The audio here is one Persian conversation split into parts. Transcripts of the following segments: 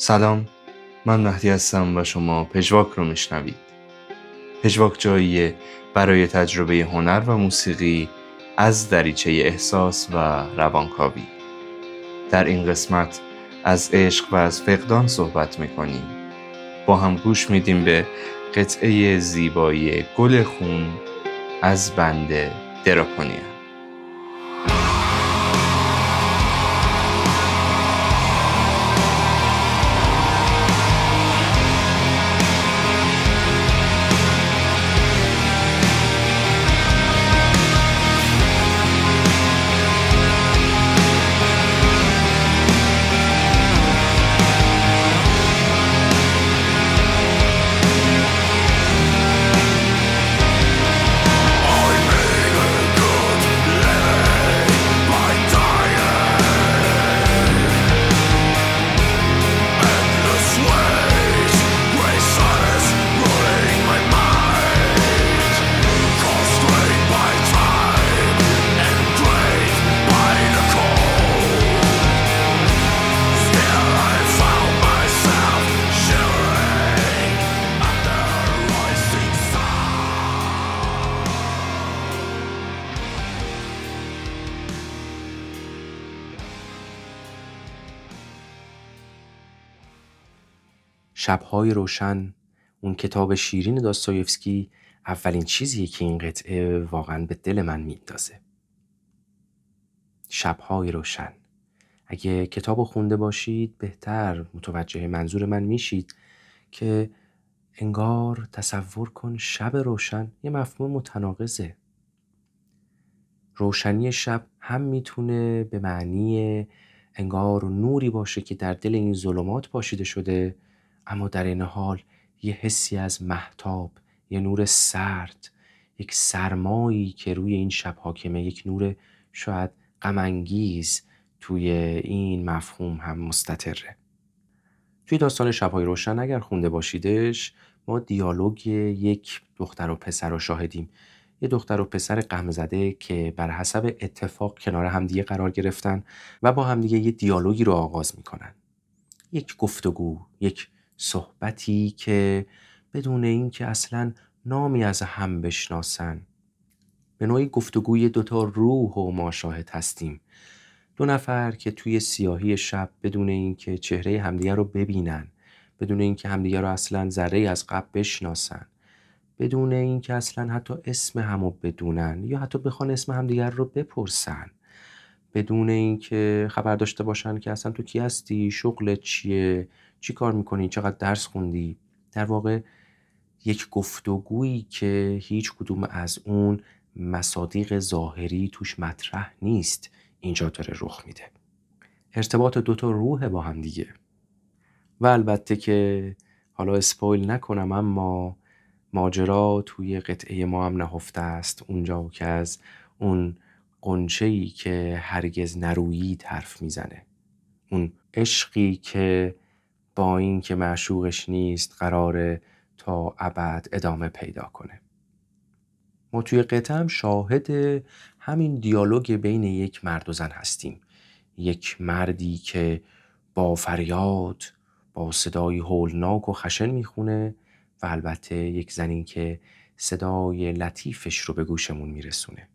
سلام، من مهدی هستم و شما پژواک رو میشنوید. پژواک جاییه برای تجربه هنر و موسیقی از دریچه احساس و روانکاوی. در این قسمت از عشق و از فقدان صحبت میکنیم. با هم گوش میدیم به قطعه زیبایی گل خون از بند دراکونیا. شب‌های روشن، اون کتاب شیرین داستایوفسکی، اولین چیزیه که این قطعه واقعاً به دل من میندازه. شب‌های روشن. اگه کتابو خونده باشید بهتر متوجه منظور من میشید که انگار تصور کن شب روشن یه مفهوم متناقضه. روشنی شب هم میتونه به معنی انگار نوری باشه که در دل این ظلمات پاشیده شده، اما در این حال یه حسی از مهتاب، یه نور سرد، یک سرمایی که روی این شب حاکمه، یک نور شاید غم انگیز توی این مفهوم هم مستتره. توی داستان شب‌های روشن اگر خونده باشیدش، ما دیالوگ یک دختر و پسر رو شاهدیم. یه دختر و پسر غمزده که بر حسب اتفاق کنار همدیگه قرار گرفتن و با همدیگه یه دیالوگی رو آغاز میکنن. یک گفتگو، یک صحبتی که بدون این که اصلاً نامی از هم بشناسن، به نوعی گفتگوی دوتا روح و ما شاهد هستیم. دو نفر که توی سیاهی شب بدون این که چهره همدیگه رو ببینن، بدون این که همدیگه رو اصلاً ذره از قبل بشناسن، بدون این که اصلاً حتی اسم همو بدونن یا حتی بخوان اسم همدیگه رو بپرسن، بدون این که خبر داشته باشن که اصلا تو کی هستی، شغلت چیه، چی کار میکنی، چقدر درس خوندی. در واقع یک گفتگویی که هیچ کدوم از اون مصادیق ظاهری توش مطرح نیست اینجا داره رخ میده. ارتباط دوتا روح با هم دیگه. و البته که حالا اسپویل نکنم، اما ماجرا توی قطعه ما هم نهفته است، اونجا که از اون غنچه‌ای که هرگز نرویید حرف میزنه، اون عشقی که با این که معشوقش نیست قراره تا ابد ادامه پیدا کنه. ما توی قطعه هم شاهد همین دیالوگ بین یک مرد و زن هستیم. یک مردی که با فریاد، با صدای هولناک و خشن میخونه و البته یک زنی که صدای لطیفش رو به گوشمون میرسونه.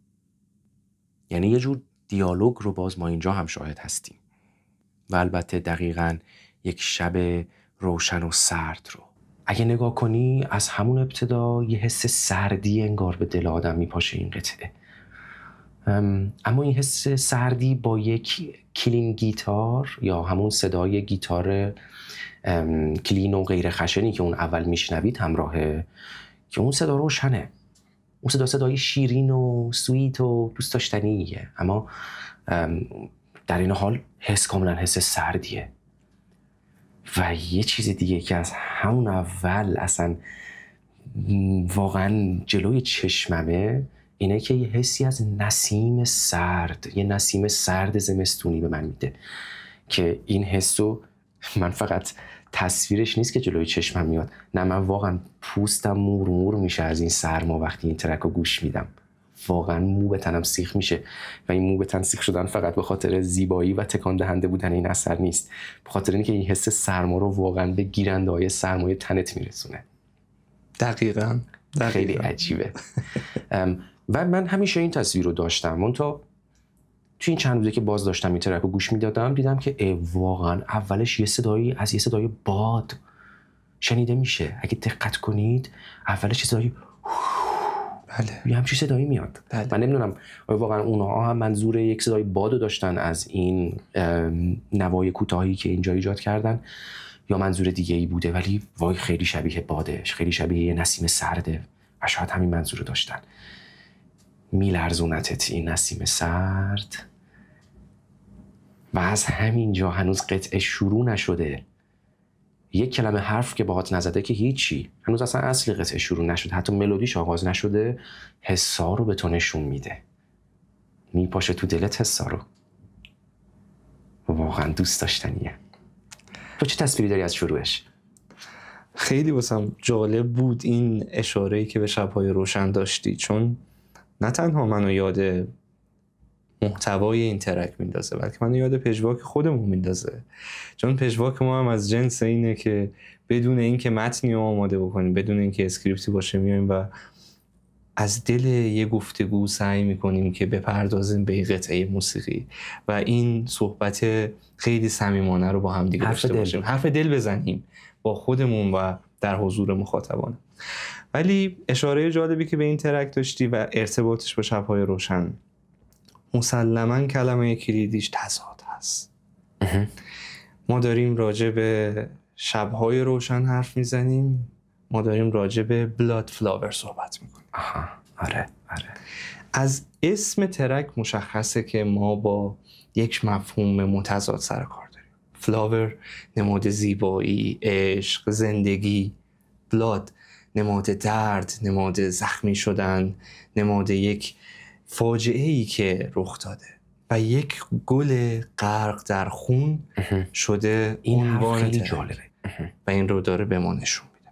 یعنی یه جور دیالوگ رو باز ما اینجا هم شاهد هستیم و البته دقیقاً یک شب روشن و سرد رو. اگه نگاه کنی از همون ابتدا یه حس سردی انگار به دل آدم میپاشه این قطعه. اما این حس سردی با یک کلین گیتار یا همون صدای گیتار کلین و غیر خشنی که اون اول میشنوید همراهه، که اون صدا روشنه، اون صدای شیرین و سویت و دوست داشتنیه، اما در این حال حس کاملا حس سردیه. و یه چیز دیگه که از همون اول اصلا واقعا جلوی چشممه اینه که یه حسی از نسیم سرد، یه نسیم سرد زمستونی به من میده که این حسو من فقط تصویرش نیست که جلوی چشمم میاد، نه من واقعا پوستم مور مور میشه از این سرما وقتی این ترک رو گوش میدم. واقعا مو به تنم سیخ میشه و این مو به تن سیخ شدن فقط به خاطر زیبایی و تکان دهنده بودن این اثر نیست، به خاطر اینکه این حس سرما رو واقعا به گیرنده‌های سرمای تنت میرسونه. دقیقاً. خیلی عجیبه. و من همیشه این تصویر رو داشتم، اون تا توی این چند روزه که باز داشتم این ترک رو گوش میدادم دیدم که واقعا اولش یه صدای باد شنیده میشه. اگه دقت کنید اولش صدای یه همچین صدایی میاد. من نمیدونم آیا واقعا اونها هم منظور یک صدای بادو داشتن از این نوای کوتاهی که اینجا ایجاد کردن یا منظور دیگه ای بوده، ولی وای خیلی شبیه بادش، خیلی شبیه یه نسیم سرده و شاید همین منظور رو داشتن. میلرزونتت این نسیم سرد و از همینجا هنوز قطعه شروع نشده، یک کلمه حرف که باهات نزده که هیچی، هنوز اصلا اصل قطعه شروع نشده، حتی ملودیش آغاز نشده، حسا رو به تو نشون میده، میپاشه تو دلت حسا رو. واقعا دوست داشتنیه. تو چه تصویری داری از شروعش؟ خیلی واسم جالب بود این اشاره‌ای که به شب‌های روشن داشتی، چون نه تنها منو یاد محتوای این ترک میندازه بلکه منو یاد پژواک خودمون میندازه، چون پژواک ما هم از جنس اینه که بدون اینکه متنی رو آماده بکنیم، بدون اینکه اسکریپتی باشه، میایم و از دل یه گفتگو سعی میکنیم که بپردازیم به قطعه موسیقی و این صحبت خیلی صمیمانه رو با هم دیگه داشته باشیم، حرف دل بزنیم با خودمون و در حضور مخاطبان. ولی اشاره جالبی که به این ترک داشتی و ارتباطش با شب‌های روشن، مسلماً کلمه کلیدیش تضاد هست. ما داریم راجع به شب‌های روشن حرف میزنیم، ما داریم راجع به بلاد فلاور صحبت میکنیم. آره. از اسم ترک مشخصه که ما با یک مفهوم متضاد سر کار داریم. فلاور نماد زیبایی، عشق، زندگی. بلاد نماد درد، نماد زخمی شدن، نماد یک فاجعه‌ای که رخ داده و یک گل غرق در خون شده. این حرف خیلی جالبه و این رو داره به ما نشون میده.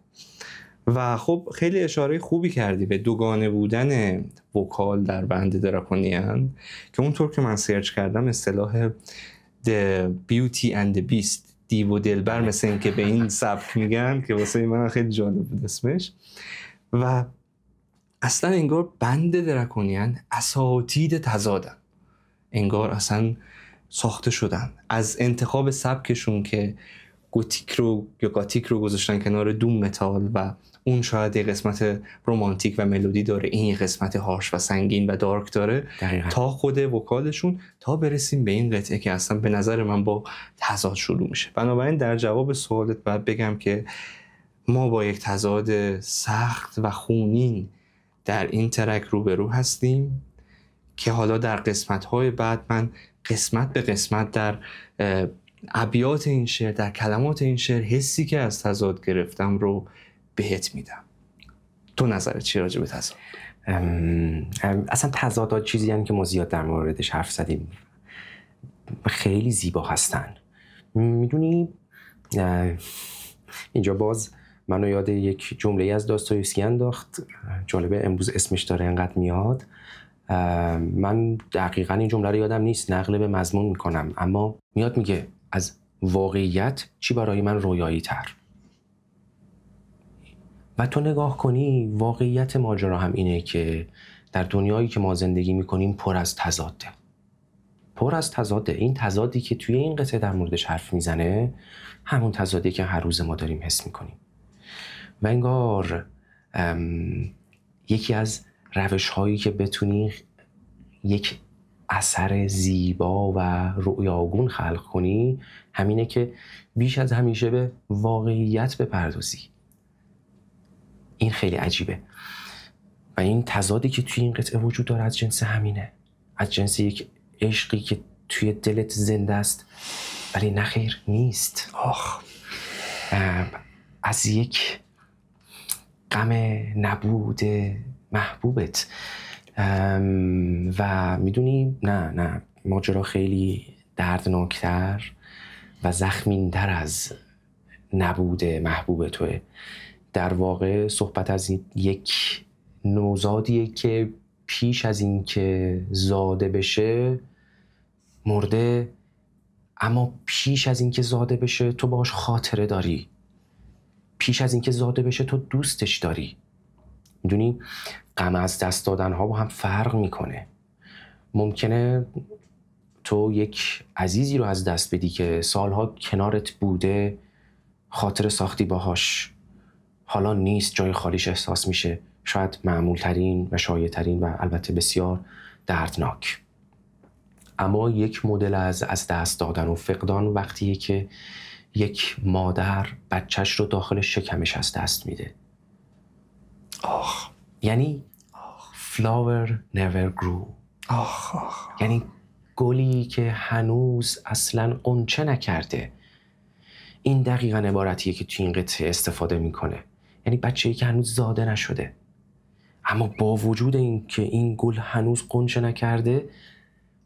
و خب خیلی اشاره خوبی کردی به دوگانه بودن وکال در بند دراکونیان که اونطور که من سرچ کردم اصطلاح The Beauty and the Beast، دیو و دلبر، مثل این که به این سبک میگن که واسه من خیلی جالب بود اسمش. و اصلا انگار بند دراکونیان اساتید تضادن، انگار اصلا ساخته شدن از انتخاب سبکشون که گوتیک رو گذاشتن کنار دوم متال و اون شاید یه قسمت رومانتیک و ملودی داره، این یه قسمت هارش و سنگین و دارک داره دقیقا. تا خود وکالشون، تا برسیم به این قطعه که اصلا به نظر من با تضاد شروع میشه. بنابراین در جواب سوالت باید بگم که ما با یک تضاد سخت و خونین در این ترک روبرو هستیم که حالا در قسمت‌های بعد من قسمت به قسمت در ابیات این شعر، در کلمات این شعر، حسی که از تضاد گرفتم رو بهت میدم. تو نظرت چی راجع به تضاد؟ اصلا تضادات چیزی هم که ما زیاد در موردش حرف زدیم، خیلی زیبا هستن. میدونی اینجا باز منو یاد یک جمله از داستایوفسکی انداخت، جالبه امروز اسمش داره انقدر میاد. من دقیقاً این جمله رو یادم نیست، نقل به مضمون میکنم، اما میاد میگه از واقعیت چی برای من رویایی تر. و تو نگاه کنی واقعیت ماجرا هم اینه که در دنیایی که ما زندگی میکنیم پر از تضاده. این تضادی که توی این قطعه در موردش حرف میزنه همون تضادی که هر روز ما داریم حس میکنیم. و انگار یکی از روش هایی که بتونی یک اثر زیبا و رؤیاگون خلق کنی همینه که بیش از همیشه به واقعیت بپردازی. این خیلی عجیبه و این تضادی که توی این قطعه وجود داره از جنس همینه، از جنس یک عشقی که توی دلت زنده است ولی نخیر نیست. از یک غم نبود محبوبت. و میدونی نه ماجرا خیلی دردناکتر و زخمین‌تر از نبود محبوب توه. در واقع صحبت از یک نوزادیه که پیش از این که زاده بشه مرده، اما پیش از این که زاده بشه تو باش خاطره داری، پیش از این که زاده بشه تو دوستش داری. میدونی غم از دست دادن ها با هم فرق میکنه. ممکنه تو یک عزیزی رو از دست بدی که سالها کنارت بوده، خاطر ساختی باهاش، حالا نیست، جای خالیش احساس میشه، شاید معمول ترین و شایع ترین و البته بسیار دردناک. اما یک مدل از دست دادن و فقدان وقتیه که یک مادر بچهش رو داخل شکمش از دست میده. یعنی flower never grew. یعنی گلی که هنوز اصلا غنچه نکرده. این دقیقاً عبارتیه که تو این قطعه استفاده میکنه. یعنی بچه‌ای که هنوز زاده نشده، اما با وجود این که این گل هنوز غنچه نکرده،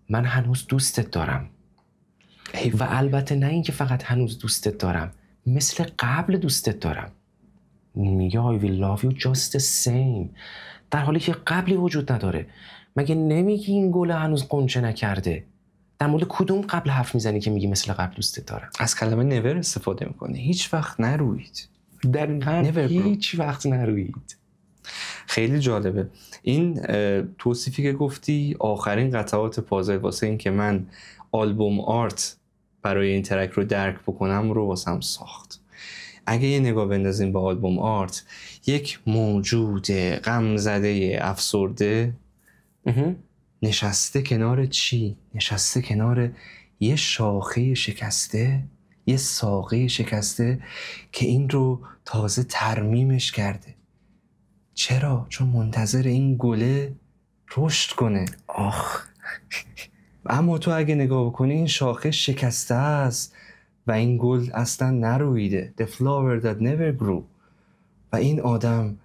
من هنوز دوستت دارم. و البته نه این که فقط هنوز دوستت دارم، مثل قبل دوستت دارم. میگه I will love you just the same، در حالی که قبلی وجود نداره. مگه نمیگی این گل هنوز غنچه نکرده؟ در مورد کدوم قبل حرف میزنی که میگی مثل قبل دوستت دارم؟ از کلمه نور استفاده میکنه. هیچ وقت نروید. هیچ وقت نروید. خیلی جالبه این توصیفی که گفتی. آخرین قطعات پازل واسه این که من آلبوم آرت برای این ترک رو درک بکنم رو واسم ساخت. اگه یه نگاه بندازیم به آلبوم آرت، یک موجود غمزده افسرده نشسته کنار چی؟ نشسته کنار یه شاخه شکسته، یه ساقه شکسته که این رو تازه ترمیمش کرده. چرا؟ چون منتظر این گله رشد کنه. اما تو اگه نگاه بکنی این شاخه شکسته است و این گل اصلا نرویده. The flower that never grew. و این آدم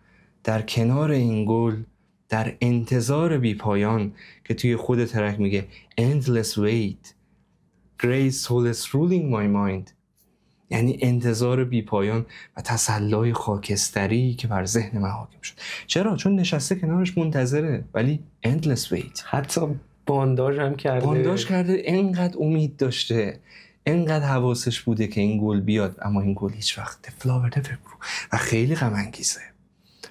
در کنار این گل در انتظار بی پایان که توی خود ترک میگه endless wait grace solace ruling my mind، یعنی انتظار بی پایان و تسلای خاکستری که بر ذهن من حاکم شد. چرا؟ چون نشسته کنارش منتظره، ولی endless wait. حتی بانداژ هم کرده. بانداژ کرده، اینقدر امید داشته، اینقدر حواسش بوده که این گل بیاد، اما این گل هیچ وقت The flower never grew. و خیلی غم انگیزه.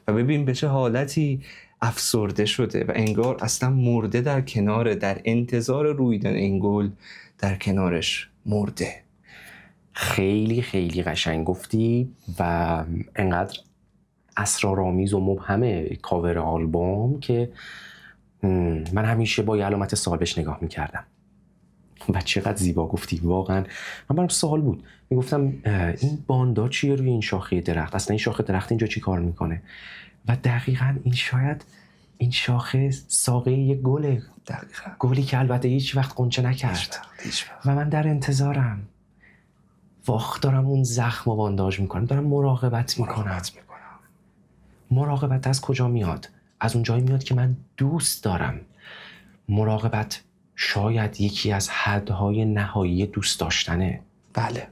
و ببین به چه حالتی افسرده شده و انگار اصلا مرده در کنار، در انتظار رویدن این گل در کنارش مرده. خیلی خیلی قشنگ گفتی و انقدر اسرارآمیز و مبهمه کاور آلبوم که من همیشه با یه علامت سوال بهش نگاه میکردم. و چقدر زیبا گفتی واقعا. من برام سوال بود، میگفتم این باندا چیه روی این شاخه درخت؟ اصلا این شاخه درخت اینجا چی کار میکنه؟ و دقیقاً این شاید این شاخه ساقه یه گله. دقیقاً گلی که البته هیچ وقت غنچه نکرد. و من در انتظارم. وقت دارم اون زخم رو بانداژ میکنم، دارم مراقبت میکنم. مراقبت از کجا میاد؟ از اون جایی میاد که من دوست دارم. مراقبت شاید یکی از حدهای نهایی دوست داشتنه. بله.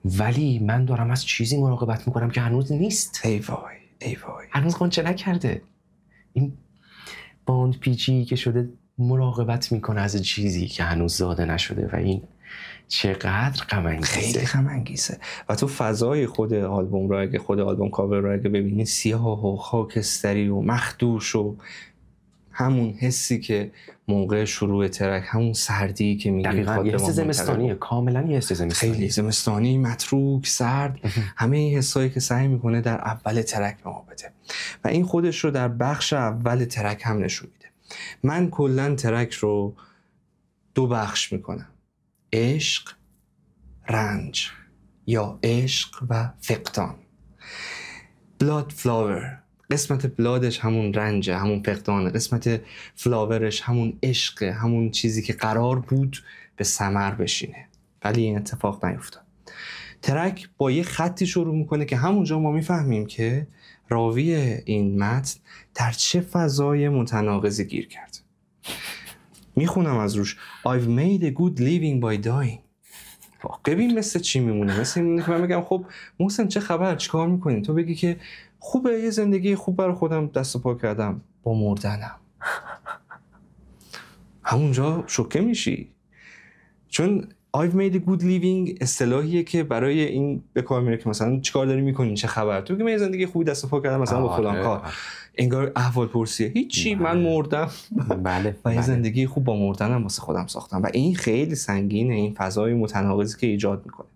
ولی من دارم از چیزی مراقبت میکنم که هنوز نیست. ای وای ای وای. هنوز غنچه نکرده. این باند پیچی که شده مراقبت میکنه از چیزی که هنوز زاده نشده و این چقدر غم انگیزه. خیلی غم انگیزه. و تو فضای خود آلبوم رو اگه خود آلبوم کاور رو اگه ببینی، سیاه و خاکستری و مخدوش و همون حسی که موقع شروع ترک، همون سردی که میگه دقیقاً یه حس زمستانیه، کاملا یه حس زمستانی، خیلی زمستانی، متروک، سرد. همه این حسایی که سعی میکنه در اول ترک به ما بده و این خودش رو در بخش اول ترک هم نشون میده. من کلا ترک رو دو بخش میکنم: عشق، رنج، یا عشق و فقدان. بلاد فلاور، قسمت بلادش همون رنجه، همون فقدانه. قسمت فلاورش همون عشقه، همون چیزی که قرار بود به ثمر بشینه ولی این اتفاق نیفتاد. ترک با یه خطی شروع میکنه که همونجا ما میفهمیم که راوی این متن در چه فضای متناقضی گیر کرد. میخونم از روش: I've made a good living by dying. ببین مثل چی میمونه؟ مثل این که من بگم خب محسن چه خبر، چی کار میکنی؟ تو بگی که خوبه، یه زندگی خوب برای خودم دست و پا کردم با مردنم. همونجا شوکه میشی. چون I've made a good living اصطلاحیه که برای این به کار میره که مثلا چیکار داری میکنین، چه خبر، تو که من زندگی خوبی دست و پا کردم مثلا با فلان کار، انگار احوال پرسیه هیچی، من مردم و این زندگی خوب با مردنم واسه خودم ساختم و این خیلی سنگینه، این فضای متناقضی که ایجاد میکنه.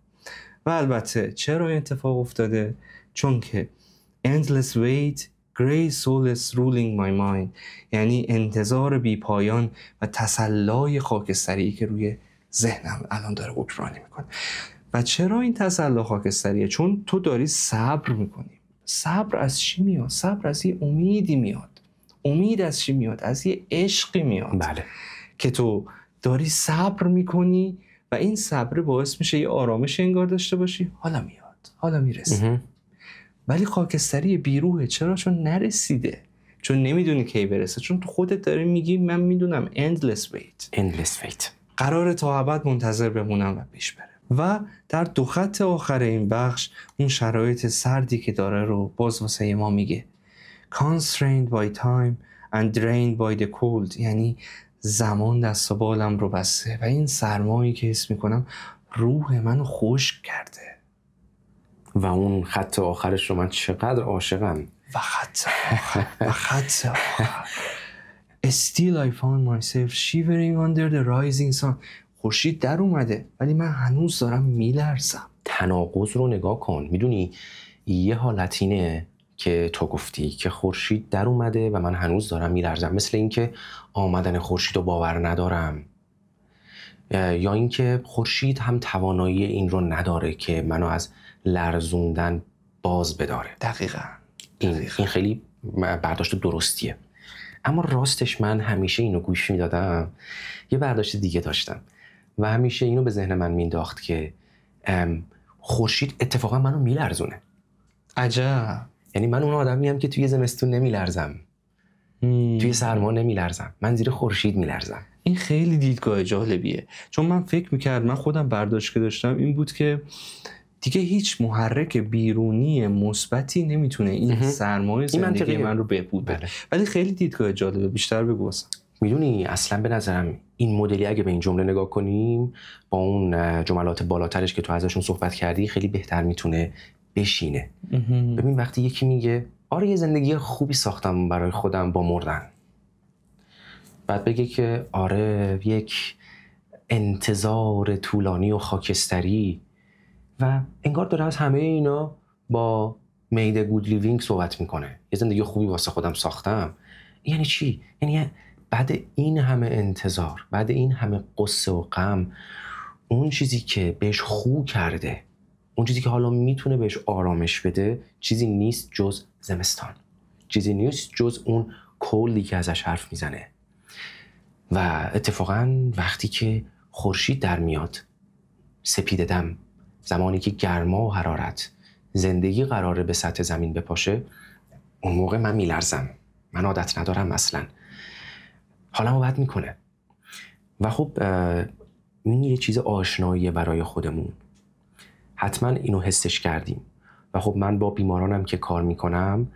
و البته چرا این اتفاق افتاده؟ چون که endless wait gray solace ruling my mind، یعنی انتظار بی پایان و تسلای خاکستری که روی ذهنم الان داره حکمرانی میکنه. و چرا این تسلا خاکستریه؟ چون تو داری صبر میکنی. صبر از چی میاد؟ صبر از یه امیدی میاد. امید از چی میاد؟ از یه عشقی میاد. بله. که تو داری صبر میکنی و این صبر باعث میشه یه آرامش انگار داشته باشی، حالا میاد، حالا میرسه. ولی خاکستری بیروحه. چرا؟ چون نرسیده، چون نمیدونی کی برسه، چون تو خودت داری میگی من میدونم endless wait قراره تا ابد منتظر بمونم و پیش بره. و در 2 خط آخر این بخش اون شرایط سردی که داره رو باز واسه ما میگه constrained by time and drained by the cold، یعنی زمان دست و بالم رو بسته و این سرمایی که حس میکنم روح منو خشک کرده. و اون خط آخرش رو من چقدر عاشقم. و خط آخر Still I found myself shivering under the rising sun. خورشید در اومده ولی من هنوز دارم میلرزم. تناقض رو نگاه کن. میدونی یه حالت اینه که تو گفتی که خورشید در اومده و من هنوز دارم میلرزم، مثل اینکه آمدن خورشید رو باور ندارم، یا اینکه خورشید هم توانایی این رو نداره که منو از لرزوندن باز بداره. دقیقاً. این خیلی برداشت درستیه. اما راستش من همیشه اینو گوش میدادم، یه برداشت دیگه داشتم و همیشه اینو به ذهن من مینداخت که خورشید اتفاقا منو میلرزونه. عجب. یعنی من اون آدمیم که توی زمستون نمیلرزم، توی سرما نمیلرزم، من زیر خورشید میلرزم. این خیلی دیدگاه جالبیه، چون من فکر میکردم، من خودم برداشت که داشتم این بود که دیگه هیچ محرک بیرونی مثبتی نمیتونه این سرمایه زندگی من رو بهبود بده. ولی خیلی دیدگاه جالبه، بیشتر بگو واسم. میدونی اصلا به نظرم این مدلی اگه به این جمله نگاه کنیم با اون جملات بالاترش که تو ازشون صحبت کردی خیلی بهتر میتونه بشینه. ببین وقتی یکی میگه آره یه زندگی خوبی ساختم برای خودم با مردن، بعد بگه که آره یک انتظار طولانی و خاکستری، و انگار داره از همه اینا با made a good living صحبت میکنه، یه زندگی خوبی واسه خودم ساختم. یعنی چی؟ یعنی بعد این همه انتظار، بعد این همه قصه و غم، اون چیزی که بهش خو کرده، اون چیزی که حالا میتونه بهش آرامش بده، چیزی نیست جز زمستان، چیزی نیست جز اون کلی که ازش حرف میزنه. و اتفاقا وقتی که خورشید در میاد، سپیده دم، زمانی که گرما و حرارت، زندگی قراره به سطح زمین بپاشه، اون موقع من میلرزم، من عادت ندارم اصلا، حالمو بد میکنه. و خب این یه چیز آشناییه برای خودمون، حتما اینو حسش کردیم. و خب من با بیمارانم که کار میکنم،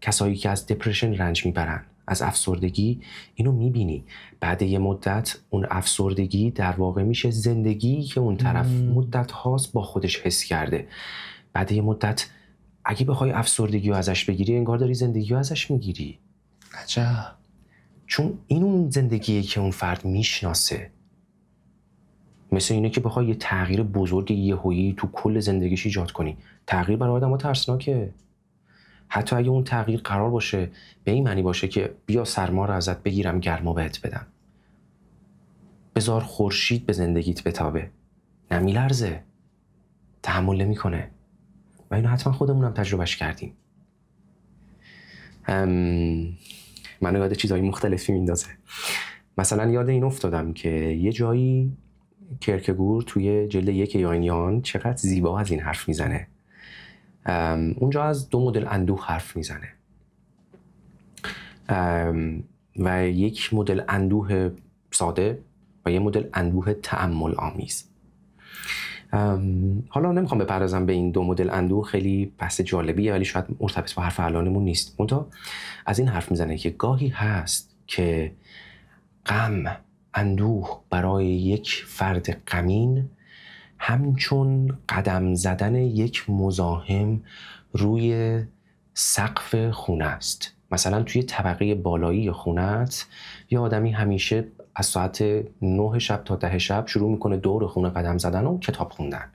کسایی که از دپرشن رنج میبرن، از افسردگی، اینو میبینی بعد یه مدت اون افسردگی در واقع میشه زندگی که اون طرف مدت هاست با خودش حس کرده. بعد یه مدت اگه بخوای افسردگی رو ازش بگیری، انگار داری زندگی رو ازش میگیری. عجب. چون این اون زندگیه که اون فرد میشناسه. مثل اینه که بخوای یه تغییر بزرگ یهویی تو کل زندگیش ایجاد کنی. تغییر برای آدم‌ها ترسناکه. حتی اگه اون تغییر قرار باشه به این معنی باشه که بیا سرما رو ازت بگیرم گرما بهت بدم، بذار خورشید به زندگیت بتابه، نمیلرزه، تحمل نمی‌کنه. و اینو حتما خودمونم تجربهش کردیم. منو یاد چیزهای مختلفی میندازه. مثلا یاد این افتادم که یه جایی کرکگور توی جلد 1 یاینیان چقدر زیبا از این حرف میزنه. اونجا از 2 مدل اندوه حرف میزنه و یک مدل اندوه ساده و یک مدل اندوه تأمل آمیز. حالا نمیخوام بپردازم به این دو مدل اندوه، خیلی بحث جالبیه ولی شاید مرتبط با حرف الانمون نیست. منتها از این حرف میزنه که گاهی هست که غم، اندوه برای یک فرد غمین همچون قدم زدن یک مزاحم روی سقف خونه است. مثلا توی طبقه بالایی خونت یه آدمی همیشه از ساعت 9 شب تا 10 شب شروع میکنه دور خونه قدم زدن و کتاب خوندن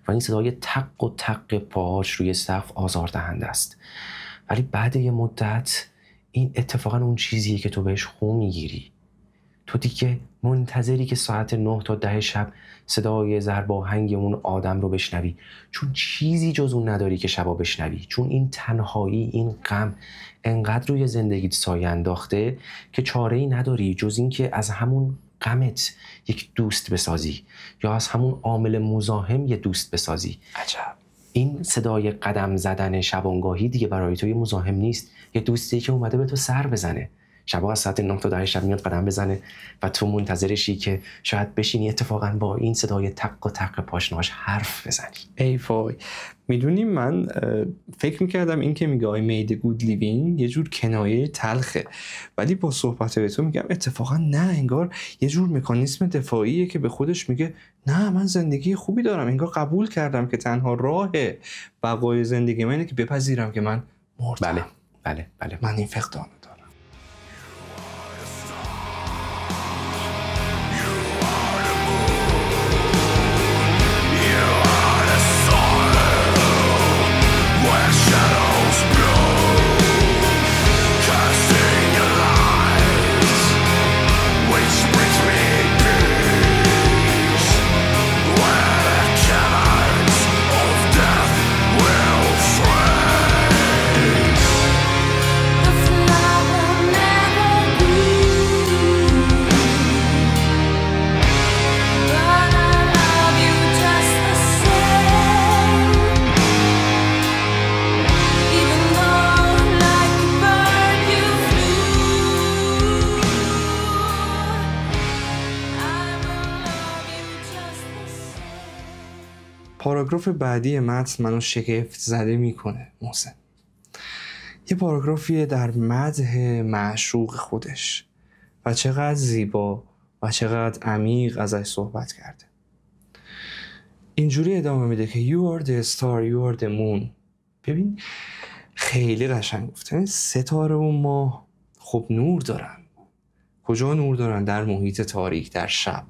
و این صدای تق و تق پاهاش روی سقف آزاردهنده است. ولی بعد یه مدت این اتفاقا اون چیزیه که تو بهش خو میگیری. تو دیگه منتظری که ساعت 9 تا 10 شب صدای ضرباهنگ اون آدم رو بشنوی، چون چیزی جز اون نداری که شبا بشنوی، چون این تنهایی، این غم انقدر روی زندگیت سایه انداخته که چاره‌ای نداری جز این که از همون غمت یک دوست بسازی یا از همون عامل مزاحم یه دوست بسازی. عجب. این صدای قدم زدن شبانگاهی دیگه برای تو یه مزاحم نیست، یه دوستی که اومده به تو سر بزنه. شبا از ساعت 9 تا 10 شب میاد قدم بزنه و تو منتظرشی که شاید بشینی اتفاقا با این صدای تق و تق پاشناش حرف بزنی. ای وای. میدونی من فکر میکردم این که میگه I made a good living یه جور کنایه تلخه، ولی با صحبت به تو میگم اتفاقا نه، انگار یه جور مکانیسم دفاعیه که به خودش میگه نه من زندگی خوبی دارم، انگار قبول کردم که تنها راه بقای زندگی من اینه که بپذیرم که من مردم. بله من این فقدانو دارم. پاراگراف بعدی متن منو شگفت زده میکنه محسن. یه پاراگرافیه در مدح معشوق خودش و چقدر زیبا و چقدر عمیق ازش صحبت کرده. اینجوری ادامه میده که You are the star, you are the moon. ببین خیلی قشنگ گفته. ستاره و ماه خب نور دارن. کجا نور دارن؟ در محیط تاریک، در شب.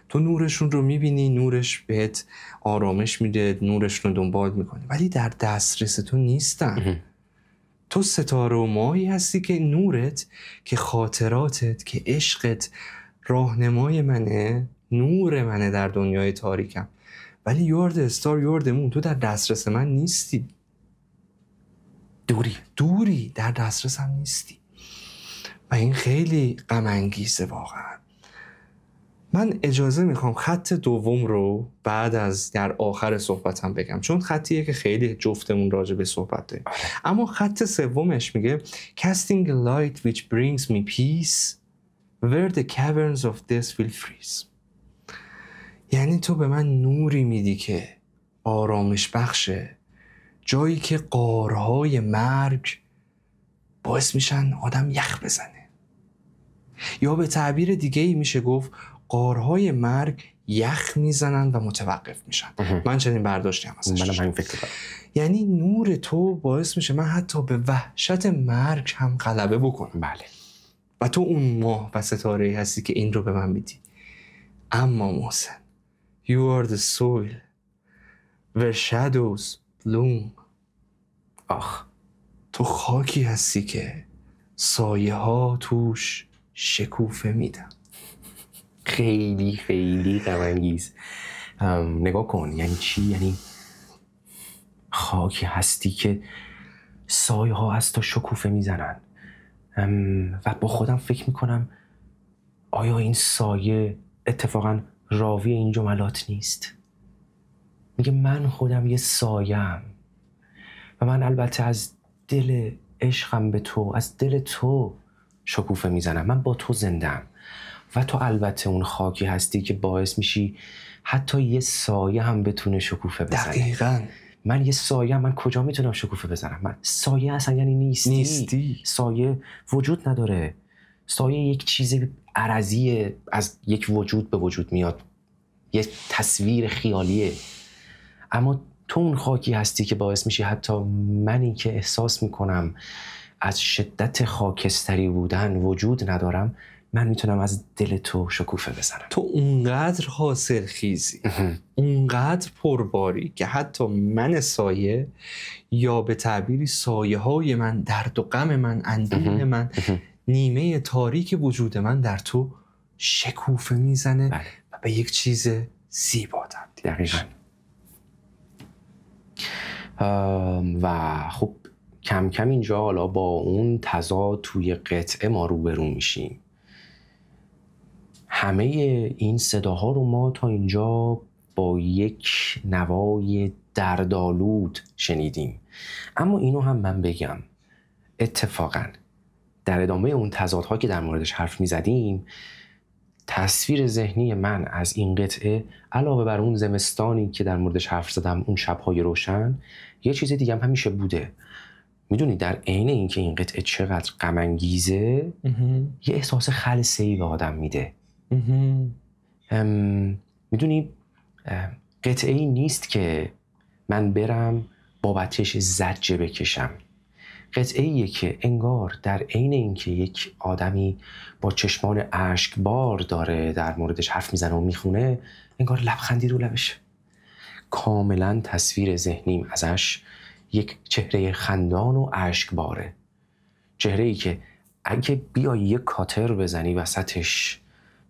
تو نورشون رو میبینی، نورش بهت آرامش میده، نورشون رو دنبال میکنی، ولی در دسترس تو نیستن. تو ستاره و ماهی هستی که نورت، که خاطراتت، که عشقت راهنمای منه، نور منه در دنیای تاریکم، ولی you are the star, you are the moon. تو در دسترس من نیستی، دوری در دسترسم نیستی و این خیلی غم انگیزه واقعا. من اجازه میخوام خط دوم رو بعد از در آخر صحبتم بگم، چون خطیه که خیلی جفتمون راجع به صحبت داریم. اما خط سومش میگه Casting a light which brings me peace where the caverns of death will freeze. یعنی تو به من نوری میدی که آرامش بخشه، جایی که غارهای مرگ باعث میشن آدم یخ بزنه، یا به تعبیر دیگه ای میشه گفت غارهای مرگ یخ میزنن و متوقف میشن. من چنین برداشتم ازش. منم همین فکر کنم. یعنی نور تو باعث میشه من حتی به وحشت مرگ هم غلبه بکنم. بله. و تو اون ماه و ستاره‌ای هستی که این رو به من میدی. اما محسن You are the soil where shadows bloom. آخ، تو خاکی هستی که سایه ها توش شکوفه میدن. خیلی خیلی غم انگیز. نگاه کن، یعنی چی؟ یعنی خاکی هستی که سایه ها از تو شکوفه میزنن. و با خودم فکر میکنم آیا این سایه اتفاقا راوی این جملات نیست؟ میگه من خودم یه سایه‌ام و من البته از دل عشقم به تو، از دل تو شکوفه میزنم. من با تو زندم. و تو البته اون خاکی هستی که باعث میشی حتی یه سایه هم بتونه شکوفه بزنه. دقیقاً. من یه سایه، من کجا میتونم شکوفه بزنم؟ من سایه اصلا یعنی نیستی. سایه وجود نداره. سایه یک چیز عرضیه، از یک وجود به وجود میاد، یه تصویر خیالیه. اما تو اون خاکی هستی که باعث میشی حتی منی که احساس میکنم از شدت خاکستری بودن وجود ندارم، من میتونم از دل تو شکوفه بزنم. تو اونقدر حاصل خیزی، اونقدر پرباری که حتی من سایه، یا به تعبیری سایه های من، درد و غم من، اندوه من، نیمه تاریک وجود من در تو شکوفه میزنه و به یک چیز زیبا تبدیل میشه. و خب کم کم اینجا حالا با اون تضاد توی قطعه ما روبرو میشیم. همه این صداها رو ما تا اینجا با یک نوای دردآلود شنیدیم، اما اینو هم من بگم اتفاقا در ادامه اون تضادها که در موردش حرف میزدیم، تصویر ذهنی من از این قطعه علاوه بر اون زمستانی که در موردش حرف زدم، اون شب‌های روشن، یه چیز دیگه هم همیشه بوده. میدونی در عین اینکه این قطعه چقدر غم انگیزه، یه احساس خلسه‌ای به آدم میده. میدونی قطعه ای نیست که من برم بابتش زجه بکشم. قطعه ایه که انگار در عین اینکه یک آدمی با چشمان اشکبار داره در موردش حرف میزنه و میخونه، انگار لبخندی رو لبشه. کاملا تصویر ذهنیم ازش یک چهره خندان و اشکباره، چهره ای که اگه بیای یک کاتر بزنی وسطش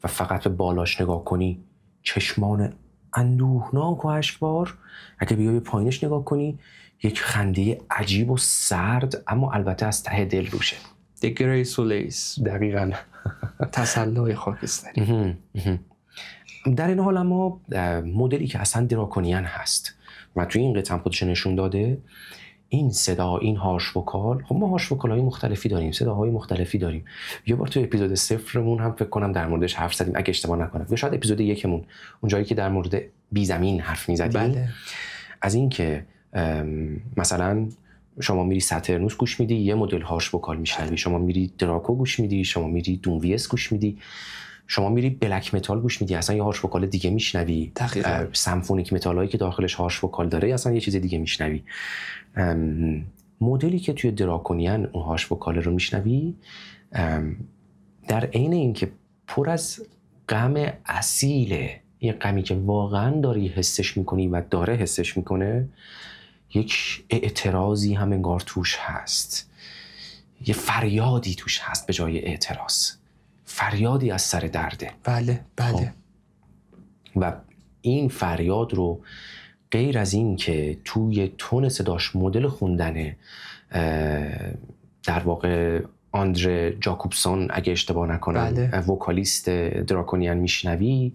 و فقط به بالاش نگاه کنی، چشمان اندوهناک و اشکبار، اگه بیای پایینش نگاه کنی، یک خنده عجیب و سرد اما البته از ته دل روشه. The Grey Solace. دقیقاً. تسلای خاکستری. در این حال اما مدلی که اصلا دراکونیان هست و توی این قطعه هم خودش نشون داده، این صدا، این هارش وکال، خب ما هارش وکال‌های مختلفی داریم، صداهای مختلفی داریم. یه بار توی اپیزود 0 هم فکر کنم در موردش حرف زدیم اگه اشتباه نکنم، یا شاید اپیزود 1 اون جایی که در مورد بی زمین حرف می‌زدیم. بله. از این که مثلا شما میری ساترنوس گوش میدی، یه مدل هارش وکال میشنوی، شما میری دراکو گوش میدی، شما میری دون ویس گوش میدی، شما میری بلک متال گوش میدی، اصلا یه هارش وکال دیگه میشنوی. سمفونیک متال هایی که داخلش هارش وکال داره اصلا یه چیز دیگه میشنوی. مدلی که توی دراکونیان اون هارش وکال رو میشنوی، در عین اینکه پر از غم اصیله، یه غمی که واقعا داری حسش میکنی و داره حسش میکنه، یک اعتراضی هم انگار توش هست، یه فریادی توش هست به جای اعتراض، فریادی از سر درده. بله بله. و این فریاد رو غیر از این که توی تون صداش مدل خوندن در واقع آندره جاکوبسون اگه اشتباه نکنم، بله. وکالیست دراکونیان میشنوی،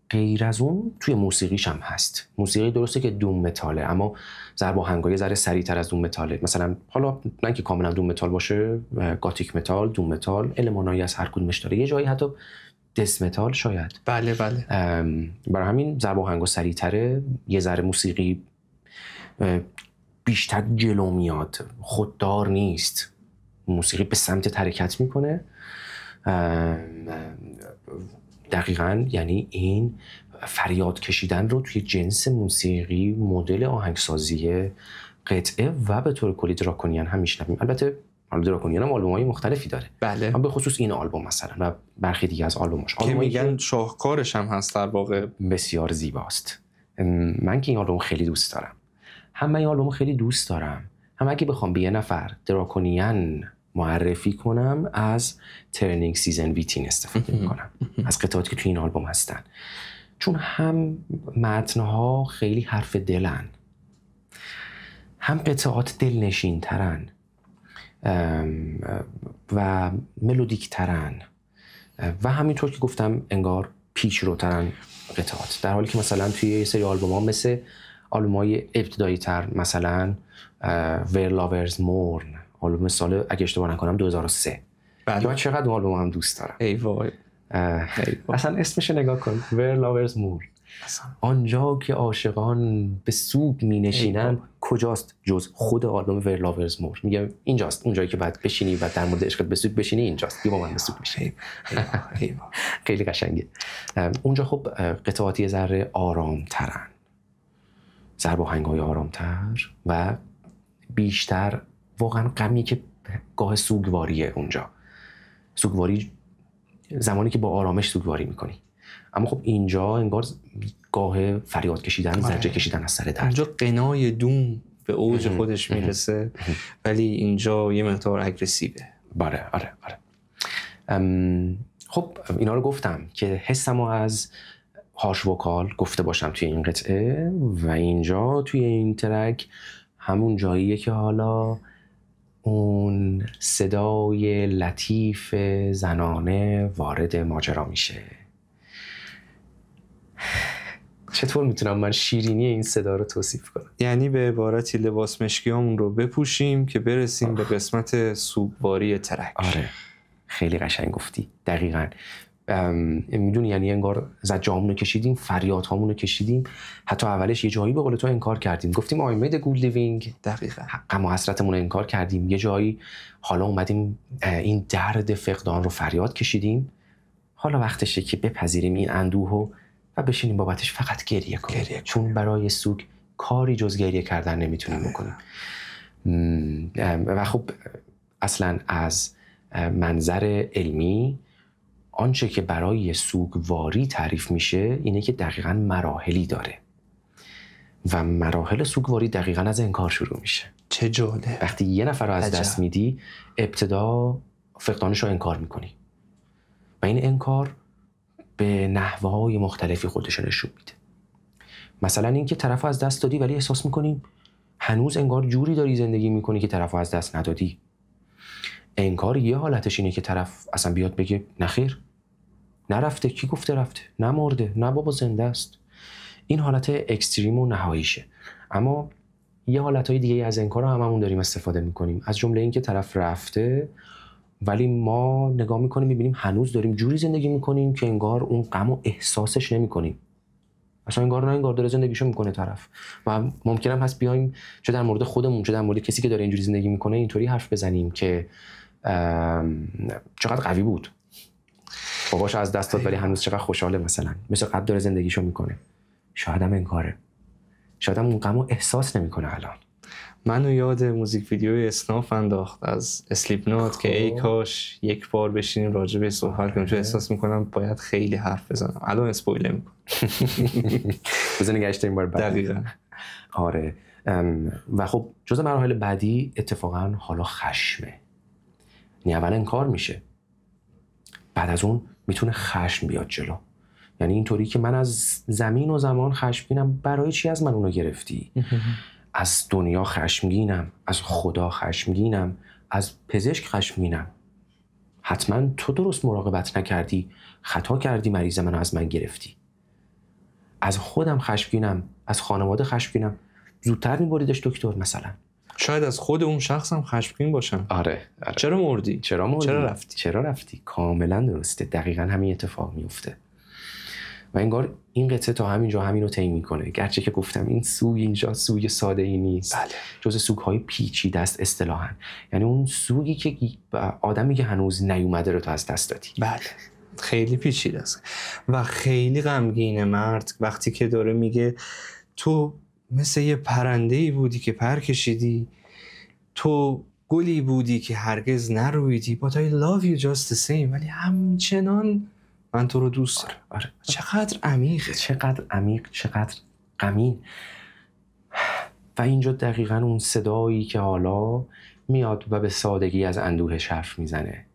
غیر از اون توی موسیقیش هم هست. موسیقی درسته که دوم متاله، اما ضرب آهنگای ذره سریعتر از دوم متاله. مثلا حالا نه که کاملا دوم متال باشه، گاتیک متال، دوم متال، المانایی از هر کدومش داره، یه جایی حتی دس متال شاید. بله بله. برای همین ضرب آهنگا سریعتره، یه ذره موسیقی بیشتر جلو میاد، خوددار نیست، موسیقی به سمت حرکت میکنه. دقیقاً یعنی این فریاد کشیدن رو توی جنس موسیقی، مدل آهنگسازی قطعه و به طور کلی دراکونیان هم میشنویم. البته دراکونیان هم آلبوم‌های مختلفی داره، بله، به خصوص این آلبوم مثلا و برخی دیگه از آلبوماش که میگن شاهکارش هم هست، در واقع بسیار زیباست. من که این آلبوم خیلی دوست دارم، هم من این آلبوم خیلی دوست دارم، هم اگه بخوام به یه نفر دراکونیان معرفی کنم از ترنینگ سیزن ویتین استفاده میکنم از قطعاتی که توی این آلبوم هستن، چون هم متنها خیلی حرف دلن، هم قطعات دلنشین ترن و ملودیک ترن و همینطور که گفتم انگار پیچ رو ترن قطعات، در حالی که مثلا توی یه سری آلبوم ها مثل آلبوم های ابتدایی تر، مثلا Where Lovers Mourn، آلبوم سال اگه اشتباه نکنم 2003، بله. که من چقدر اون آلبوم هم دوست دارم. ای وای. اصلا اسمش نگاه کن، Where Lovers Moor. آنجا که عاشقان به سوگ می نشینند کجاست جز خود آلبوم Where Lovers Moor. میگم اینجاست، اونجایی که باید بشینی و در مورد عشقت به سوگ بشینی اینجاست، بیا با من به سوگ بشینی. خیلی قشنگه. اونجا خب قطعاتی ذره آرامترن، ضرب آهنگ‌های آرامتر و بیشتر واقعا غمی که گاه سوگواریه. اونجا سوگواری زمانی که با آرامش سوگواری میکنی، اما خب اینجا انگار گاه فریاد کشیدن، زجه کشیدن از سر درد. اینجا قنای دوم به اوج خودش میرسه ولی اینجا یه مقدار اگریسیوه. آره. خب اینا رو گفتم که حسمو از هارش وکال گفته باشم توی این قطعه و اینجا توی این ترک همون جاییه که حالا اون صدای لطیف زنانه وارد ماجرا میشه. چطور میتونم من شیرینی این صدا رو توصیف کنم؟ یعنی به عبارتی لباس مشکیامون رو بپوشیم که برسیم به قسمت سوگواری ترک. آره خیلی قشنگ گفتی. دقیقاً میدونی یعنی انگار زجامونو کشیدیم، فریادهامونو کشیدیم، حتی اولش یه جایی به قول تو انکار کردیم، گفتیم I made a good living. دقیقاً غم و حسرتمون رو انکار کردیم، یه جایی حالا اومدیم این درد فقدان رو فریاد کشیدیم، حالا وقتشه که بپذیریم این اندوهو و بشینیم بابتش فقط گریه کنیم. چون برای سوگ کاری جز گریه کردن نمیتونیم بکنیم. و خب اصلا از منظر علمی آنچه که برای سوگواری تعریف میشه اینه که دقیقاً مراحلی داره و مراحل سوگواری دقیقاً از انکار شروع میشه. چه جالب. وقتی یه نفر رو از دست میدی ابتدا فقدانش رو انکار میکنی و این انکار به نحوه‌های مختلفی خودش رو نشون میده. مثلا این که طرفو از دست دادی ولی احساس میکنی هنوز انگار جوری داری زندگی میکنی که طرفو از دست ندادی. انکار یه حالتش اینه که طرف اصلا بیاد بگه نخیر نرفته، کی گفته رفته، نمرده، نه بابا زنده است. این حالت اکستریم و نهاییشه. اما یه حالتهای دیگه از انکار هممون داریم استفاده میکنیم، از جمله این که طرف رفته ولی ما نگاه میکنیم میبینیم هنوز داریم جوری زندگی میکنیم که انگار اون غم و احساسش نمیکنیم، اصلا انگار داره زندگیشو میکنه طرف. و ممکنه هست بیایم چه در مورد خودمون چه در مورد کسی که داره اینجوری زندگی میکنه اینطوری حرف بزنیم که چقدر قوی بود، باباش از دست داد ولی هنوز چقدر خوشحاله، مثلا مثل قبل داره زندگیشو میکنه. شاید هم انکاره، شاید هم اون غم و احساس نمیکنه. الان منو یاد موزیک ویدیوی اسناف انداخت از اسلیپ نوت که ای کاش یک بار بشینیم راجع به صحبت کنیم، چون احساس میکنم باید خیلی حرف بزنم. الان اسپویل میکنم. بزن نگشت این بار بعد. دقیقاً. آره. و خب جزء مراحل بعدی اتفاقا حالا خشمه. اول انکار میشه، بعد از اون میتونه خشم بیاد جلو. یعنی اینطوری که من از زمین و زمان خشمگینم، برای چی از من اونو گرفتی؟ از دنیا خشمگینم، از خدا خشمگینم، از پزشک خشمگینم. حتما تو درست مراقبت نکردی، خطا کردی، مریض منو از من گرفتی. از خودم خشمگینم، از خانواده خشمگینم، زودتر میبریدش دکتر مثلا. شاید از خود اون شخصم خشمگین باشم. آره. چرا مردی؟ چرا رفتی؟ کاملا درسته. دقیقاً همین اتفاق میفته. و انگار این قطعه تا همینجا همینو طی میکنه، گرچه که گفتم این سوگ اینجا سوگ ساده ای نیست. بله. جز سوگ‌های پیچیده است اصطلاحاً. یعنی اون سوگی که آدمی که هنوز نیومده رو تو از دست دادی. بله. خیلی پیچیده است و خیلی غمگینه مرد وقتی که داره میگه تو مثل یه پرنده‌ای بودی که پر کشیدی، تو گلی بودی که هرگز نرویدی، but I love you just the same، ولی همچنان من تو رو دوست دارم. آره. چقدر عمیقه، چقدر عمیق، چقدر غمین. و اینجا دقیقاً اون صدایی که حالا میاد و به سادگی از اندوهش حرف میزنه.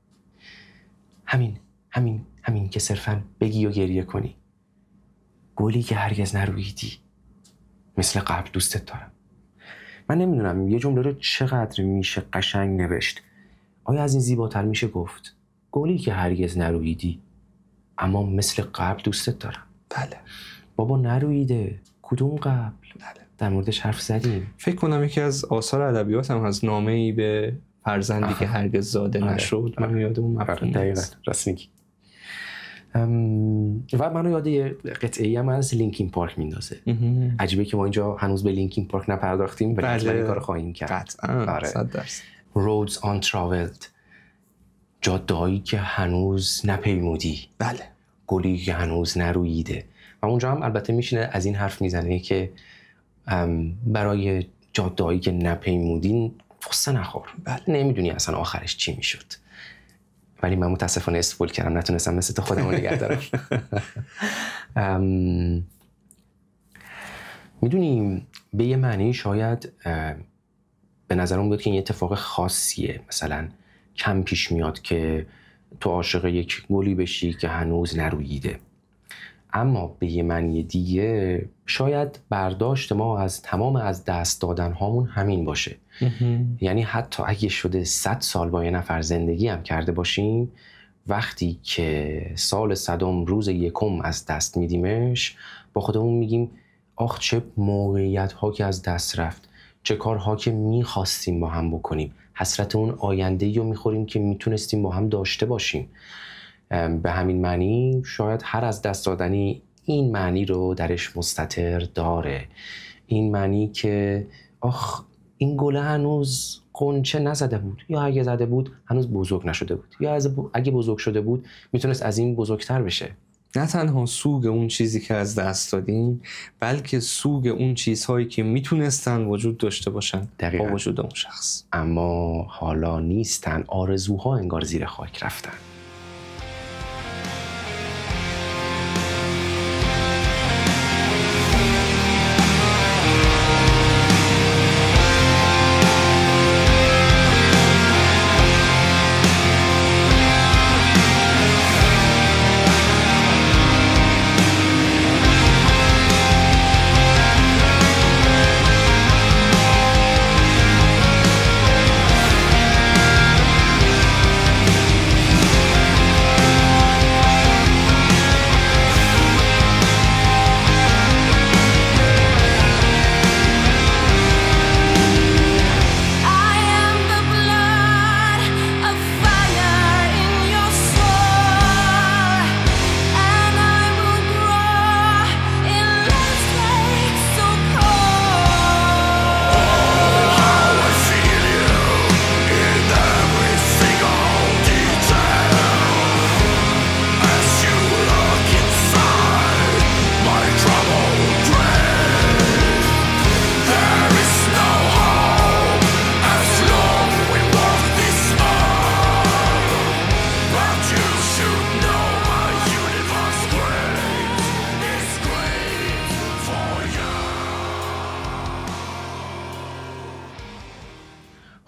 همین که صرفاً بگی و گریه کنی. گلی که هرگز نرویدی، مثل قبل دوستت دارم. من نمیدونم یه جمله رو چقدر میشه قشنگ نوشت. آیا از این زیباتر میشه گفت؟ گلی که هرگز نرویدی اما مثل قبل دوستت دارم. بله. بابا نرویده، کدوم قبل؟ بله. در موردش حرف زدیم. فکر کنم یکی از آثار ادبیات هم از نامه‌ای به فرزندی که هرگز زاده نشد. من یادم اون مفهوم دقیقاً راست میگی. و منو یاد یه قطعه‌ای هم از لینکین پارک میندازه. عجیبه که ما اینجا هنوز به لینکین پارک نپرداختیم، ولی حتما این کارو خواهیم کرد. قطعاً 100%. Roads Untraveled، جاده‌هایی که هنوز نپیمودی. بله. گلی که هنوز نرویده. و اونجا هم البته میشینه از این حرف میزنه که برای جاده‌هایی که نپیمودین قصه نخور. بله. نمیدونی اصلا آخرش چی میشد. ولی من متاسفانه اسپول کردم، نتونستم مثل تو خودمو نگه دارم. میدونیم به یه معنی شاید به نظرم بود که این اتفاق خاصیه، مثلا کم پیش میاد که تو عاشق یک گلی بشی که هنوز نرویده. اما به یه معنی دیگه شاید برداشت ما از تمام از دست دادن هامون همین باشه. یعنی حتی اگه شده 100 سال با یه نفر زندگی هم کرده باشیم، وقتی که سال 100 روز 1 از دست میدیمش، با خودمون میگیم آخ چه موقعیت ها که از دست رفت، چه کارها که میخواستیم با هم بکنیم، حسرت اون آینده‌ای رو میخوریم که میتونستیم با هم داشته باشیم. به همین معنی شاید هر از دست دادنی این معنی رو درش مستتر داره. این معنی که آخ این گله هنوز قنچه نزده بود، یا اگه زده بود هنوز بزرگ نشده بود، یا اگه بزرگ شده بود میتونست از این بزرگتر بشه. نه تنها سوگ اون چیزی که از دست دادیم، بلکه سوگ اون چیزهایی که میتونستن وجود داشته باشن با وجود اون شخص، اما حالا نیستن. آرزوها انگار زیر خاک رفتن.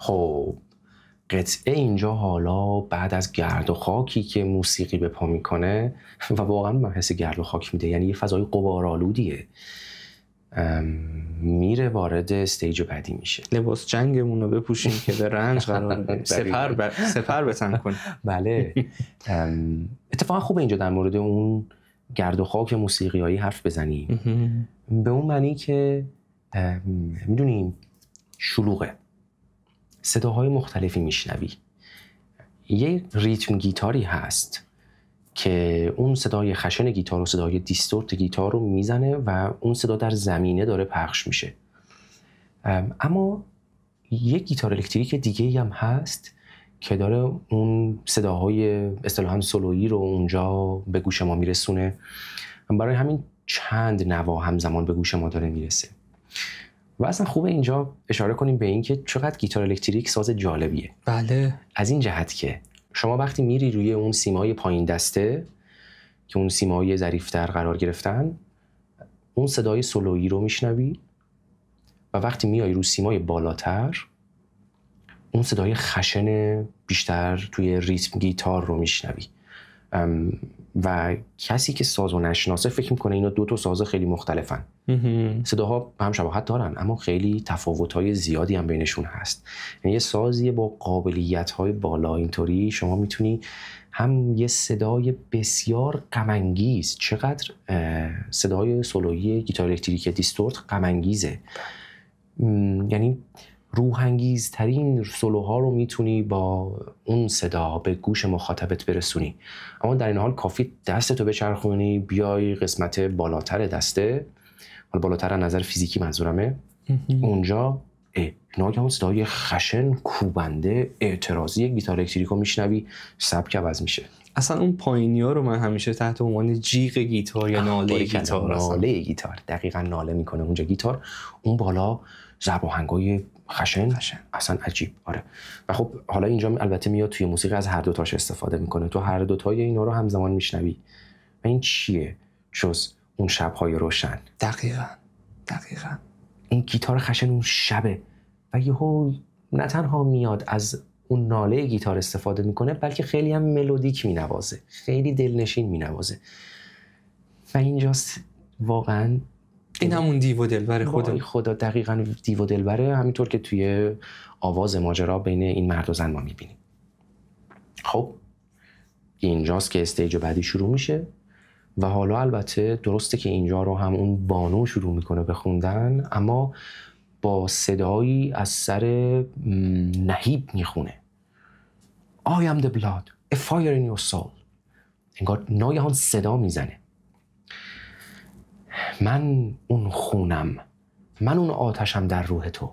خب قطعه اینجا حالا بعد از گرد و خاکی که موسیقی به پا میکنه و واقعا من حس گرد و خاک میده، یعنی یه فضای غبارآلودیه، میره وارد استیج بعدی میشه. لباس جنگمون رو بپوشیم که به رنج قرار بدیم، سپر بتن کنیم. بله. اتفاقا خوبه اینجا در مورد اون گرد و خاک موسیقیایی حرف بزنیم، به اون معنی که میدونیم شلوغه، صداهای مختلفی میشنوی، یه ریتم گیتاری هست که اون صدای خشن گیتار و صدای دیستورت گیتار رو میزنه و اون صدا در زمینه داره پخش میشه. اما یک گیتار الکتریک دیگه هم هست که داره اون صداهای اصطلاحاً سولویی رو اونجا به گوش ما میرسونه. برای همین چند نوا همزمان به گوش ما داره میرسه. و اصلا خوبه اینجا اشاره کنیم به این که چقدر گیتار الکتریک ساز جالبیه. بله. از این جهت که شما وقتی میری روی اون سیمای پایین دسته که اون سیمای ظریف‌تر قرار گرفتن، اون صدای سولویی رو میشنوی و وقتی میای رو سیمای بالاتر اون صدای خشن بیشتر توی ریتم گیتار رو میشنوی. و کسی که سازو نشناسه فکر میکنه اینا دو تا ساز خیلی مختلفن. صداها هم شباهت دارن اما خیلی تفاوت‌های زیادی هم بینشون هست. یعنی یه سازی با قابلیت‌های بالا اینطوری شما میتونی هم یه صدای بسیار غم‌انگیز، چقدر صدای سولویی گیتار الکتریک دیستورت غم‌انگیزه، یعنی روح‌انگیزترین سولوها رو میتونی با اون صدا به گوش مخاطبت برسونی. اما در این حال کافی دستتو بچرخونی بیای قسمت بالاتر دسته، حالا بالاتر از نظر فیزیکی منظورمه، اونجا ناگهان صدای خشن، کوبنده، اعتراضی گیتار الکتریکو میشنوی، سبک عوض میشه. اصلا اون پایینی‌ها رو من همیشه تحت عنوان جیغ گیتار یا ناله گیتار، ناله گیتار، دقیقاً ناله میکنه اونجا گیتار، اون بالا ضرب آهنگای خشن اصلا عجیب. آره. و خب حالا اینجا البته میاد توی موسیقی از هر دوتاش استفاده میکنه، تو هر دوتای اینا رو همزمان میشنوی. و این چیه جز اون شب‌های روشن؟ دقیقاً این گیتار خشن اون شبه و یهو نه تنها میاد از اون ناله گیتار استفاده میکنه، بلکه خیلی هم ملودیک مینوازه، خیلی دلنشین مینوازه. و اینجاست واقعا این همون دیو و دلبر خدا دقیقاً دیو و دلبره، همینطور که توی آواز ماجرا بین این مرد و زن ما میبینیم. خب اینجاست که استیج بعدی شروع میشه و حالا البته درسته که اینجا رو هم اون بانو شروع میکنه به خوندن، اما با صدایی از سر نهیب میخونه. I am the blood, a fire in your soul. انگار ناگهان صدا میزنه. من اون خونم، من اون آتشم در روح تو.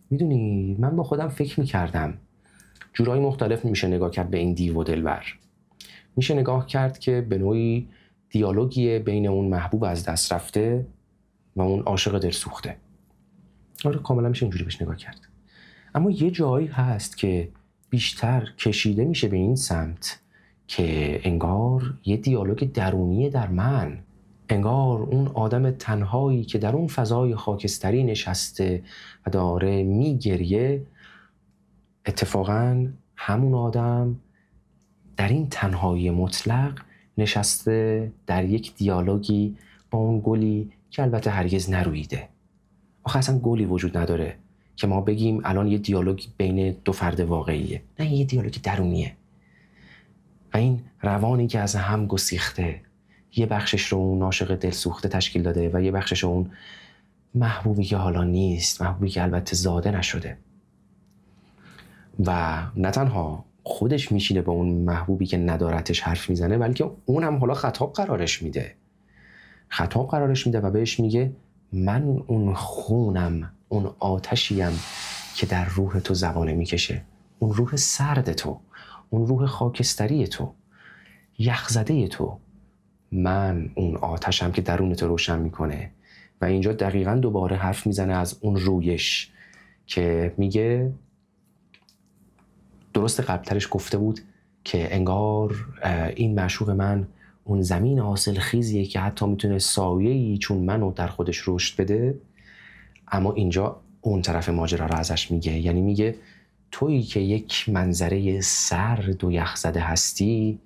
میدونی من با خودم فکر میکردم جورای مختلف میشه نگاه کرد به این دیو و دلبر. میشه نگاه کرد که به نوعی دیالوگیه بین اون محبوب از دست رفته و اون عاشق دلسوخته. آره کاملا میشه اینجوری بهش نگاه کرد. اما یه جایی هست که بیشتر کشیده میشه به این سمت که انگار یه دیالوگ درونیه در من، انگار اون آدم تنهایی که در اون فضای خاکستری نشسته و داره میگریه، اتفاقاً همون آدم در این تنهایی مطلق نشسته در یک دیالوگی با اون گلی که البته هرگز نرویده. آخه اصلا گلی وجود نداره که ما بگیم الان یه دیالوگ بین دو فرد واقعیه. نه، یه دیالوگ درونیه و این روانی که از هم گسیخته، یه بخشش رو اون عاشق دلسوخته تشکیل داده و یه بخشش رو اون محبوبی که حالا نیست، محبوبی که البته زاده نشده. و نه تنها خودش میشینه با اون محبوبی که ندارتش حرف میزنه، بلکه اونم حالا خطاب قرارش میده و بهش میگه من اون خونم، اون آتشیم که در روح تو زبانه میکشه، اون روح سرد تو، اون روح خاکستری تو، یخزده تو. من اون آتشم که درون تو روشن میکنه. و اینجا دقیقاً دوباره حرف میزنه از اون رویش که میگه، درست قبلترش گفته بود که انگار این معشوق من اون زمین حاصل خیزیه که حتی میتونه سایه‌ای چون منو در خودش رشد بده. اما اینجا اون طرف ماجرا رو ازش میگه، یعنی میگه تویی که یک منظره سرد و یخزده هستی،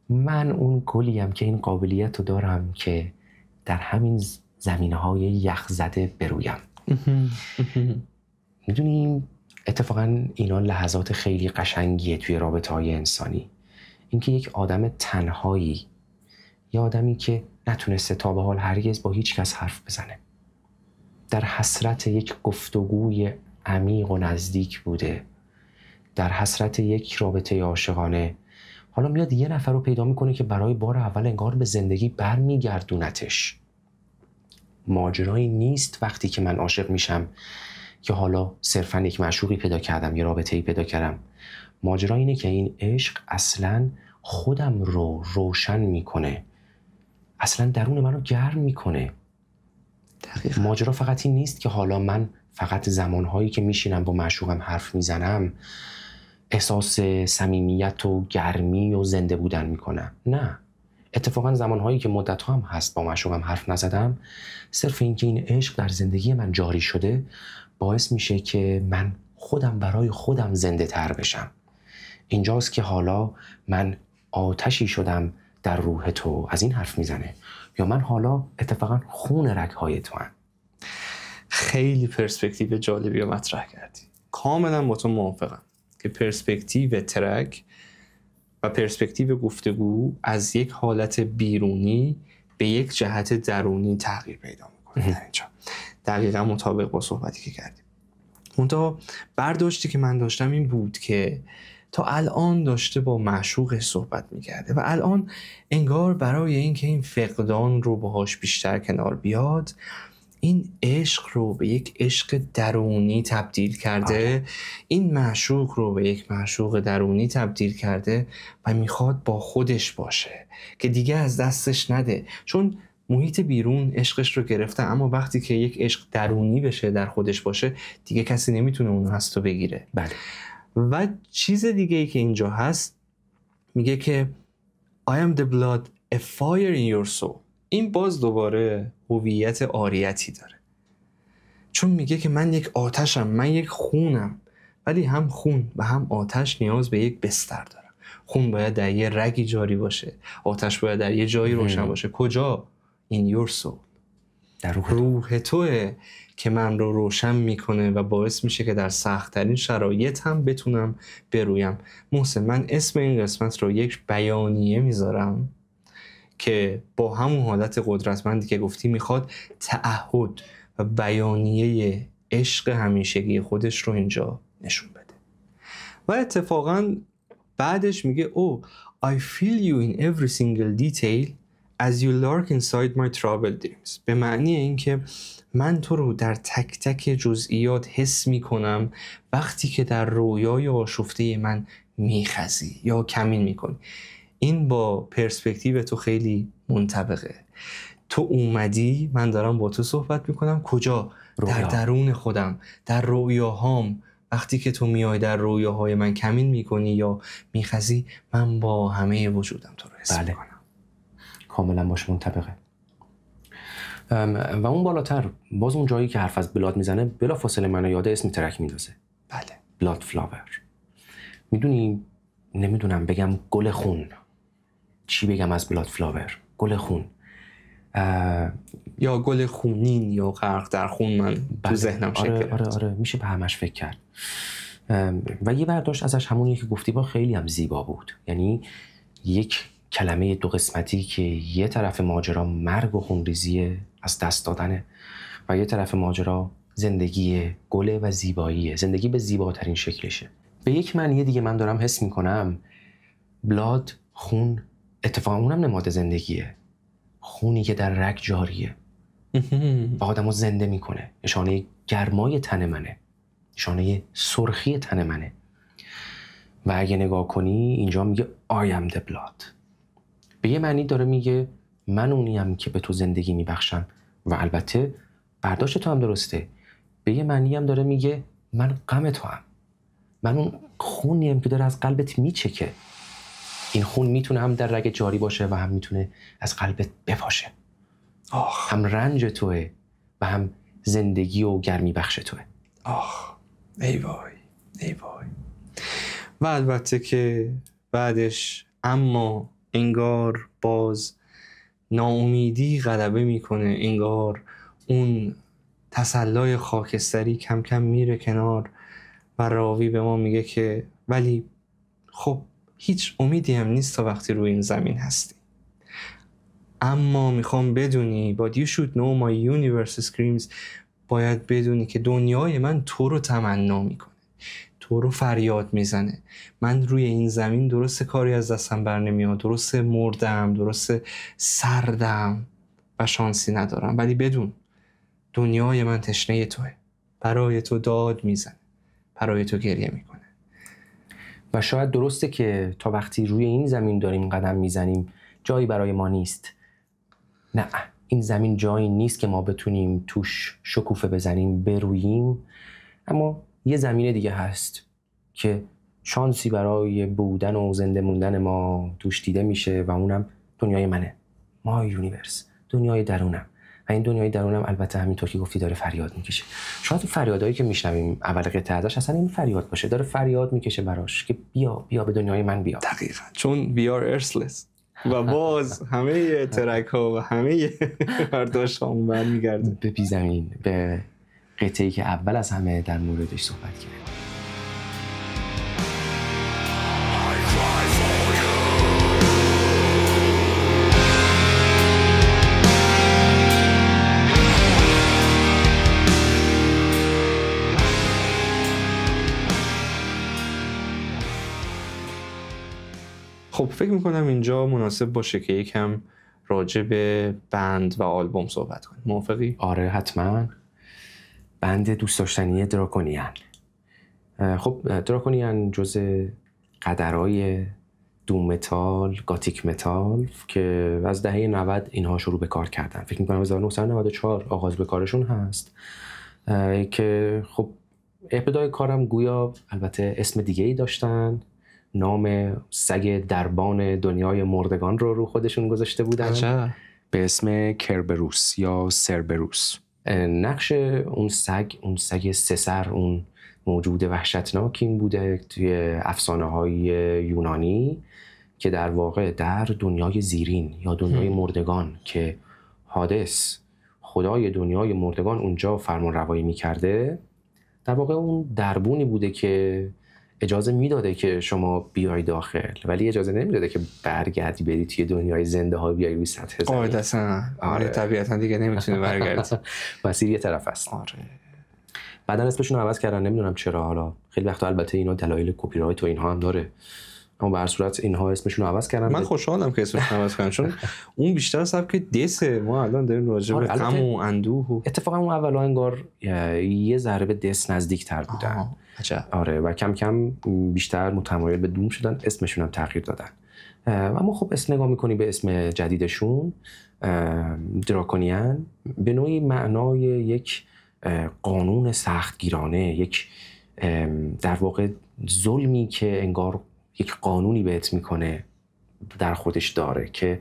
من اون گلیم که این قابلیت رو دارم که در همین زمینه‌های یخزده برویم. میدونیم اتفاقا اینا لحظات خیلی قشنگیه توی رابطه‌های انسانی. اینکه یک آدم تنهایی، یه آدمی که نتونسته تا به حال هرگز با هیچ کس حرف بزنه، در حسرت یک گفتگوی عمیق و نزدیک بوده، در حسرت یک رابطه عاشقانه، حالا میاد یه نفر رو پیدا میکنه که برای بار اول انگار به زندگی برمیگردونتش. ماجرایی نیست وقتی که من عاشق میشم که حالا صرفاً یک معشوقی پیدا کردم، یه رابطه‌ای پیدا کردم. ماجرا اینه که این عشق اصلاً خودم رو روشن میکنه، اصلاً درون منو گرم میکنه. دقیقا. ماجرا فقط این نیست که حالا من فقط زمانهایی که میشینم با معشوقم حرف میزنم احساس صمیمیت و گرمی و زنده بودن میکنم. نه، اتفاقا زمانهایی که مدت‌ها هم هست با معشوقم حرف نزدم، صرف اینکه این عشق در زندگی من جاری شده باعث میشه که من خودم برای خودم زنده تر بشم. اینجاست که حالا من آتشی شدم در روح تو، از این حرف میزنه. یا من حالا اتفاقا خون رگ‌های تو هم. خیلی پرسپکتیو جالبی رو مطرح کردی. کاملا با تو موافقم که پرسپکتیو ترک و پرسپکتیو گفتگو از یک حالت بیرونی به یک جهت درونی تغییر پیدا میکنه. در اینجا دقیقا مطابق با صحبتی که کردیم. منتها برداشتی که من داشتم این بود که تا الان داشته با معشوقش صحبت میکرده و الان انگار برای اینکه این فقدان رو باهاش بیشتر کنار بیاد، این عشق رو به یک عشق درونی تبدیل کرده. این معشوق رو به یک معشوق درونی تبدیل کرده و میخواد با خودش باشه که دیگه از دستش نده، چون محیط بیرون عشقش رو گرفته، اما وقتی که یک عشق درونی بشه، در خودش باشه، دیگه کسی نمیتونه اونو از تو بگیره. بله. و چیز دیگه ای که اینجا هست میگه که I am the blood, a fire in your soul. این باز دوباره هویت آریتی داره، چون میگه که من یک آتشم، من یک خونم، ولی هم خون و هم آتش نیاز به یک بستر دارم. خون باید در یه رگی جاری باشه، آتش باید در یه جایی روشن باشه. کجا؟ in your soul. در روح توه که من رو روشن میکنه و باعث میشه که در سخت‌ترین شرایط هم بتونم برویم. محسن، من اسم این قسمت رو یک بیانیه میذارم که با همون حالت قدرتمندی که گفتی میخواد تعهد و بیانیه عشق همیشگی خودش رو اینجا نشون بده. و اتفاقا بعدش میگه I feel you in every single detail as you lurk inside my troubled dreams. به معنی این که من تو رو در تک تک جزئیات حس میکنم وقتی که در رویای آشفته من میخزی یا کمین میکنی. این با پرسپکتیو تو خیلی منطبقه. تو اومدی، من دارم با تو صحبت میکنم. کجا؟ در درون خودم، در رویاهام. وقتی که تو میای در رویاهای من کمین میکنی یا میخزی، من با همه وجودم تو رو حس میکنم. کاملا باش منطبقه. و اون بالاتر باز اون جایی که حرف از بلاد میزنه، بلا فاصله منو یاد اسم ترک میندازه. بله. بلاد فلاور. میدونی، نمیدونم بگم گل خون. چی بگم از بلاد فلاور؟ گل خون. یا گل خونین یا غرق در خون. من تو ذهنم شکل گرفت. آره میشه به همش فکر کرد. و یه برداشت ازش همونی که گفتی با خیلی هم زیبا بود. یعنی یک کلمه دو قسمتی که یه طرف ماجرا مرگ و خونریزیه، از دست دادنه، و یه طرف ماجرا زندگی گله و زیباییه، زندگی به زیباترین شکلشه. به یک معنی دیگه من دارم حس میکنم بلاد، خون، اتفاقا اونم نماد زندگیه. خونی که در رگ جاریه و آدمو زنده میکنه. نشانه گرمای تن منه، نشانه سرخی تن منه. و اگه نگاه کنی اینجا میگه I am the blood. به یه معنی داره میگه من اونیم که به تو زندگی میبخشم. و البته برداشت تو هم درسته. به یه معنی هم داره میگه من غم تو هم. من اون خونیم که داره از قلبت میچکه. این خون میتونه هم در رگ جاری باشه و هم میتونه از قلبت بپاشه. هم رنج توه و هم زندگی و گرمی بخش توه. ای وای ای وای. و البته که بعدش اما انگار باز ناامیدی غلبه میکنه، انگار اون تسلای خاکستری کم کم میره کنار و راوی به ما میگه که ولی خب هیچ امیدی هم نیست تا وقتی روی این زمین هستی. اما میخوام بدونی but you should know my universe screams. باید بدونی که دنیای من تو رو تمنا میکنه، تو رو فریاد میزنه. من روی این زمین درسته کاری از دستم بر نمیاد، درسته مردم، درسته سردم و شانسی ندارم، ولی بدون دنیای من تشنه توه، برای تو داد میزنه، برای تو گریه میکنه. و شاید درسته که تا وقتی روی این زمین داریم قدم میزنیم جایی برای ما نیست. نه، این زمین جایی نیست که ما بتونیم توش شکوفه بزنیم، بروییم. اما یه زمین دیگه هست که شانسی برای بودن و زنده موندن ما توش دیده میشه و اونم دنیای منه. ما یونیورس، دنیای درونم. و این دنیای درونم البته همینطور که گفتی داره فریاد میکشه. شاید فریادایی که میشنویم اول قطعه ازش اصلا این فریاد باشه، داره فریاد میکشه براش که بیا به دنیای من بیا. دقیقاً، چون we are earthless. و باز همه ترک ها و همه برداشت ها برمیگرده به بی زمین، به قطعه‌ای که اول از همه در موردش صحبت کردیم. خب فکر میکنم اینجا مناسب باشه که یکم راجع به بند و آلبوم صحبت کنیم. موافقی؟ آره حتما. بند دوست داشتنی دراکونیان. خب دراکونیان جزء قدرهای دوم متال، گاتیک متال که از دهه 90 اینها شروع به کار کردن. فکر می‌کنم 1994 آغاز به کارشون هست که خب ابتدای کارم گویا البته اسم دیگه‌ای داشتن، نام سگ دربان دنیای مردگان رو خودشون گذاشته بودن به اسم کربروس یا سربروس. نقش اون سگ سه سر، اون موجود وحشتناک این بوده توی افسانه‌های یونانی که در واقع در دنیای زیرین یا دنیای مردگان که هادس خدای دنیای مردگان اونجا فرمان روایی می‌کرده، در واقع اون دربونی بوده که اجازه میداده که شما بیای داخل ولی اجازه نمیداده که برگردی بری توی دنیای زنده ها بیای روی سطح زمین. آره طبیعتا دیگه نمیتونه برگردی. مسیر یه طرف است. آره. بعدن اسمشون رو عوض کردن، نمیدونم چرا. حالا خیلی وقتا البته اینا دلایل کپی رایت و اینها هم داره، اما به هر صورت اینها اسمشون رو عوض کردن. من خوشحالم که اسمشون عوض کردن چون اون بیشتر سبک دسه. ما الان داریم راجع به غم و اندوه و اتفاقا اون اولا انگار یه ذره به دس نزدیک‌تر بودن. آره و کم کم بیشتر متمایل به دوم شدن، اسمشون هم تغییر دادن. اما خب اسم نگاه می‌کنی به اسم جدیدشون دراکونیان به نوعی معنای یک قانون سختگیرانه، یک در واقع ظلمی که انگار یک قانونی بهت میکنه در خودش داره که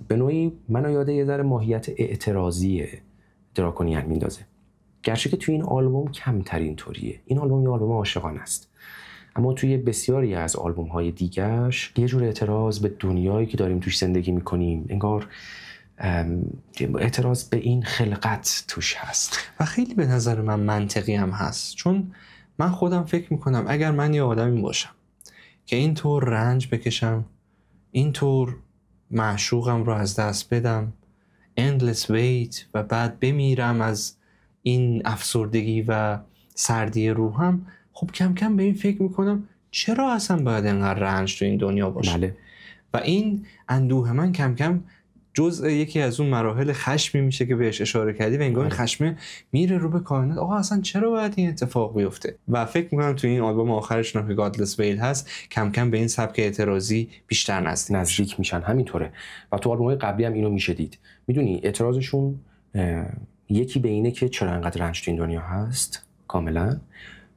به نوعی منو یاد یه ذره ماهیت اعتراضی دراکونیان میندازه. گرچه که توی این آلبوم کمترین طوریه. این آلبوم یه آلبوم عاشقانه است، اما توی بسیاری از آلبوم‌های دیگرش یه جور اعتراض به دنیایی که داریم توش زندگی میکنیم، انگار اعتراض به این خلقت توش هست و خیلی به نظر من منطقی هم هست. چون من خودم فکر میکنم اگر من یه آدمی باشم که اینطور رنج بکشم، اینطور معشوقم رو از دست بدم، endless wait، و بعد بمیرم از این افسردگی و سردی روحم، خب کم کم به این فکر میکنم چرا اصلا باید اینقدر رنج تو این دنیا باشه؟ بله. و این اندوه من کم کم جزء یکی از اون مراحل خشمی میشه که بهش اشاره کردی و انگار این خشمه میره رو به کائنات. آقا اصلا چرا باید این اتفاق بیفته؟ و فکر میکنم تو این آلبوم آخرش که گادلس ویل هست کم کم به این سبک اعتراضی بیشتر نزدیک میشن. همینطوره و تو آلبوم‌های قبلی هم اینو میشه دید. میدونی اعتراضشون یکی به اینه که چرا انقدر رنج تو این دنیا هست کاملا،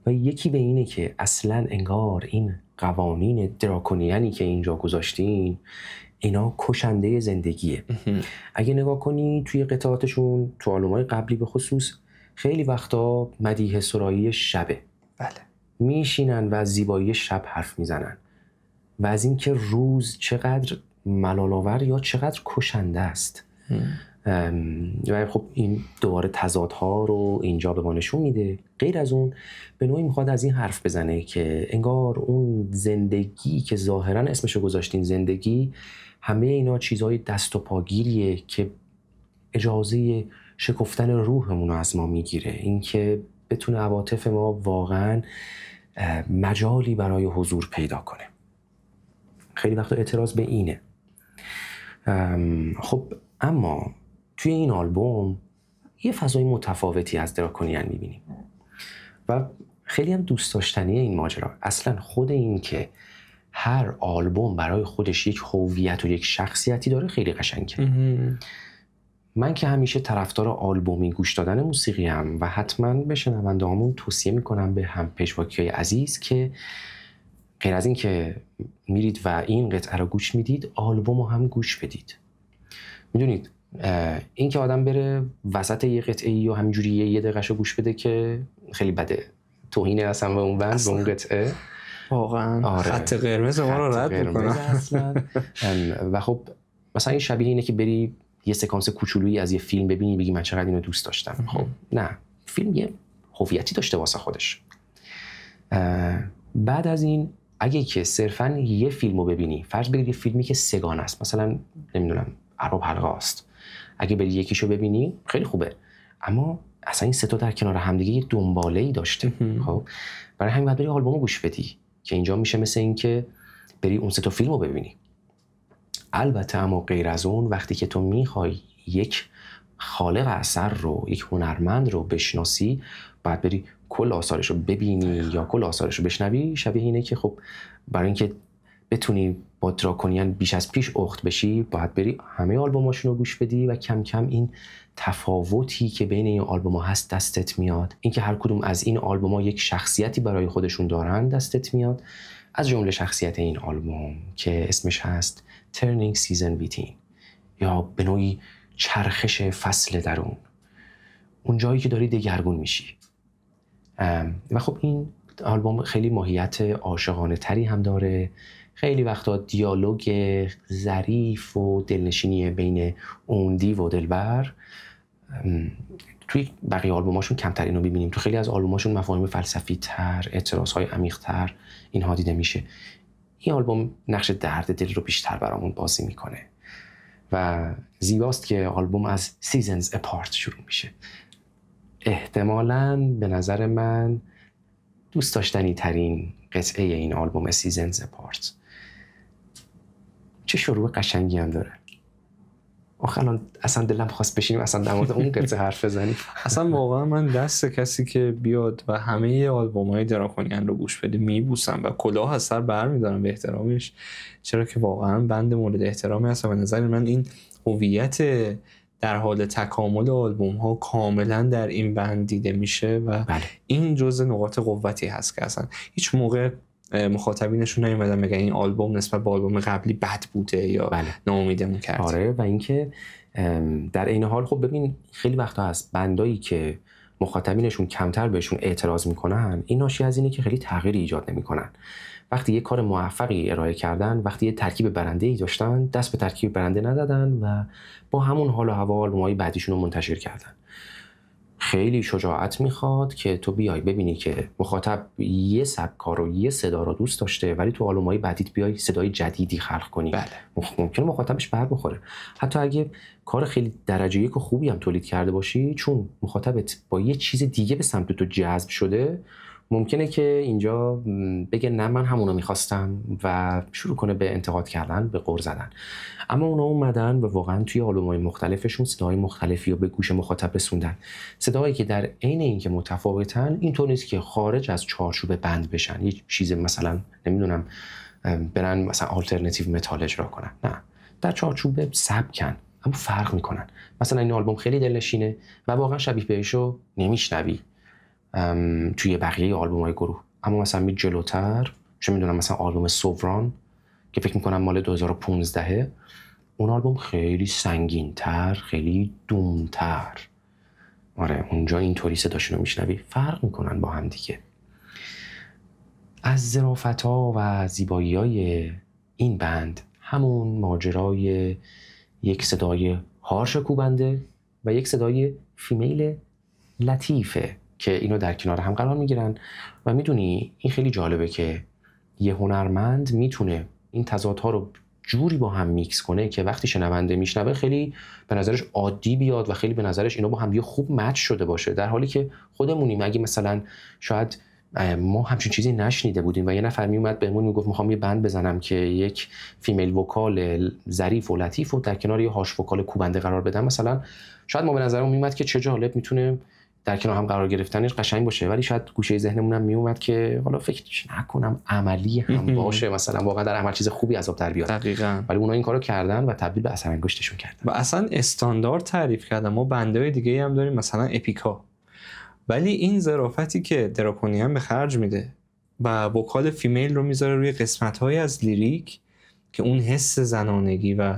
و یکی به اینه که اصلا انگار این قوانین دراکونیانی که اینجا گذاشتین اینا کشنده زندگیه. اگه نگاه کنی توی قطعاتشون تو آلبوم‌های قبلی به خصوص خیلی وقتا مدیح سرایی شبه. بله. میشینن و از زیبایی شب حرف میزنن و از اینکه روز چقدر ملال‌آور یا چقدر کشنده است. و خب این دوباره تضادها رو اینجا به ما نشون میده. غیر از اون به نوعی میخواد از این حرف بزنه که انگار اون زندگی که ظاهرا اسمشو گذاشتین زندگی، همه اینا چیزهای دست و پاگیریه که اجازه شکفتن روحمون رو از ما میگیره، اینکه بتونه عواطف ما واقعا مجالی برای حضور پیدا کنه. خیلی وقتا اعتراض به اینه. خب اما توی این آلبوم یه فضای متفاوتی از دراکونیان میبینیم و خیلی هم دوست داشتنیه این ماجرا. اصلا خود این که هر آلبوم برای خودش یک هویت و یک شخصیتی داره خیلی قشنگه. من که همیشه طرفدار آلبومی گوش دادن موسیقی هم و حتما به شنونده‌هامون توصیه میکنم به هم پژواکی‌های عزیز که غیر از این که میرید و این قطعه رو گوش میدید، آلبوم رو هم گوش بدید. میدونید این که آدم بره وسط یه قطعه یا همینجوری یه دقیقه‌شو گوش بده که خیلی بده، توهینه اصلا به اون بند، به اون قطعه واقعا. آره. خط قرمز ما رو رد میکنه اصلا. و خب مثلا این شبیه اینه که بری یه سکانس کوچولویی از یه فیلم ببینی بگی من چقدر اینو دوست داشتم. خب نه، فیلم یه هویتی داشته واسه خودش. بعد از این اگه که صرفا یه فیلمو ببینی، فرض بگیر یه فیلمی که سگانه است، مثلا نمیدونم ارباب حلقه است، اگه بری یکیشو ببینی خیلی خوبه، اما اصلا این سه تا در کنار همدیگه یه دنباله‌ای داشته. خب برای همین باید بری آلبومو گوش بدی که اینجا میشه مثل این که بری اون 3 تا فیلم رو ببینی. البته اما غیر از اون وقتی که تو میخوای یک خالق اثر رو، یک هنرمند رو بشناسی، باید بری کل آثارش رو ببینی یا کل آثارش رو بشنوی. شبیه اینه که خب برای اینکه بتونی با دراکونیان بیش از پیش اخت بشی باید بری همه آلبوماشون رو گوش بدی و کم کم این تفاوتی که بین این آلبوم‌ها هست دستت میاد. اینکه هر کدوم از این آلبوم‌ها یک شخصیتی برای خودشون دارن دستت میاد. از جمله شخصیت این آلبوم که اسمش هست Turning Season Within یا به نوعی چرخش فصل درون، اون جایی که داری دگرگون میشی. و خب این آلبوم خیلی ماهیت عاشقانه تری هم داره. خیلی وقتا دیالوگ ظریف و دلنشینی بین اوندی و دلبر. توی بقیه آلبوماشون کمتر اینو می‌بینیم. تو خیلی از آلبوماشون مفاهیم فلسفی تر، اعتراض‌های عمیق‌تر اینها دیده میشه. این آلبوم نقش درد دل رو بیشتر برامون بازی میکنه و زیباست که آلبوم از Seasons Apart شروع میشه. احتمالاً به نظر من دوست داشتنی ترین قطعه این آلبوم Seasons Apart. چه شروع قشنگی هم داره. الان اصلا دلم خواست بشینیم اصلا در مورد اون قطعه حرف بزنیم. اصلا واقعا من دست کسی که بیاد و همه آلبوم‌های دراکونیان رو گوش بده میبوسم و کلاه از سر برمی‌دارم به احترامش، چرا که واقعا بند مورد احترامی هست. به نظر من این هویت در حال تکامل آلبوم‌ها کاملا در این بند دیده میشه و این جزء نقاط قوتی هست که اصلا هیچ موقع مخاطبینشون نیومدن بگن این آلبوم نسبت به آلبوم قبلی بد بوده یا ناامیدمون کرد. آره، و اینکه در این حال خب ببین خیلی وقتا هست بندایی که مخاطبینشون کمتر بهشون اعتراض میکنن، این ناشی از اینه که خیلی تغییری ایجاد نمیکنن. وقتی یه کار موفقی ارائه کردن، وقتی یه ترکیب برنده‌ای داشتن، دست به ترکیب برنده نزدن و با همون حال و هوا آلبوم‌های بعدیشون رو منتشر کردن. خیلی شجاعت میخواد که تو بیای ببینی که مخاطب یه سبک رو، یه صدا رو دوست داشته ولی تو آلبوم‌های بعدیت بیای صدای جدیدی خلق کنی. ممکنه مخاطبش بر بخوره. حتی اگه کار خیلی درجه یک و خوبی هم تولید کرده باشی، چون مخاطبت با یه چیز دیگه به سمت تو جذب شده، ممکنه که اینجا بگه نه من همونو میخواستم و شروع کنه به انتقاد کردن، به غر زدن. اما اونا اومدن و واقعا توی آلبوم‌های مختلفشون صداهای مختلفی رو به گوش مخاطب رسوندن. صداهایی که در عین اینکه متفاوتن، اینطور نیست که خارج از چارچوب بند بشن، یه چیز مثلا نمیدونم برن مثلا آلترناتیو متال اجرا کنن، نه، در چارچوب سبکن اما فرق میکنن. مثلا این آلبوم خیلی دلنشینه و واقعا شبیه بهشو نمیشنوی توی بقیه آلبوم‌های گروه. اما مثلا می جلوتر چه میدونم مثلا آلبوم سووران که فکر میکنم مال 2015، اون آلبوم خیلی سنگین‌تر، خیلی دوم‌تر. آره اونجا اینطوری صداشون رو میشنوی، فرق میکنن با هم دیگه. از ظرافت‌ها و زیبایی‌های این بند همون ماجرای یک صدای هارش کوبنده و یک صدای فیمیل لطیفه که اینو در کنار هم قرار میگیرن. و میدونی این خیلی جالبه که یه هنرمند میتونه این تضادها رو جوری با هم میکس کنه که وقتی شنونده میشنوه خیلی به نظرش عادی بیاد و خیلی به نظرش اینا با هم دیگه خوب مچ شده باشه، در حالی که خودمونیم اگه مثلا شاید ما همچین چیزی نشنیده بودیم و یه نفر میومد بهمون میگفت میخوام یه بند بزنم که یک فیمیل وکال ظریف و لطیف و در کنار یه هاش وکال کوبنده قرار بدم، مثلا شاید ما به نظرمون میومد که چه جالب، میتونه در کنار هم قرار گرفتنش قشنگ باشه، ولی شاید گوشه ذهنمون هم میومد که حالا فکرش نکنم عملی هم باشه، مثلا واقعا در عمل چیز خوبی از آب در بیاد. دقیقاً. ولی اونا این کارو کردن و تبدیل به اثر انگشتشون کردن و اصلا استاندارد تعریف کردن. ما بندهای دیگه هم داریم مثلا اپیکا، ولی این ظرافتی که دراکونیان به خرج میده و وکال فیمیل رو میذاره روی قسمت‌های از لیریک که اون حس زنانگی و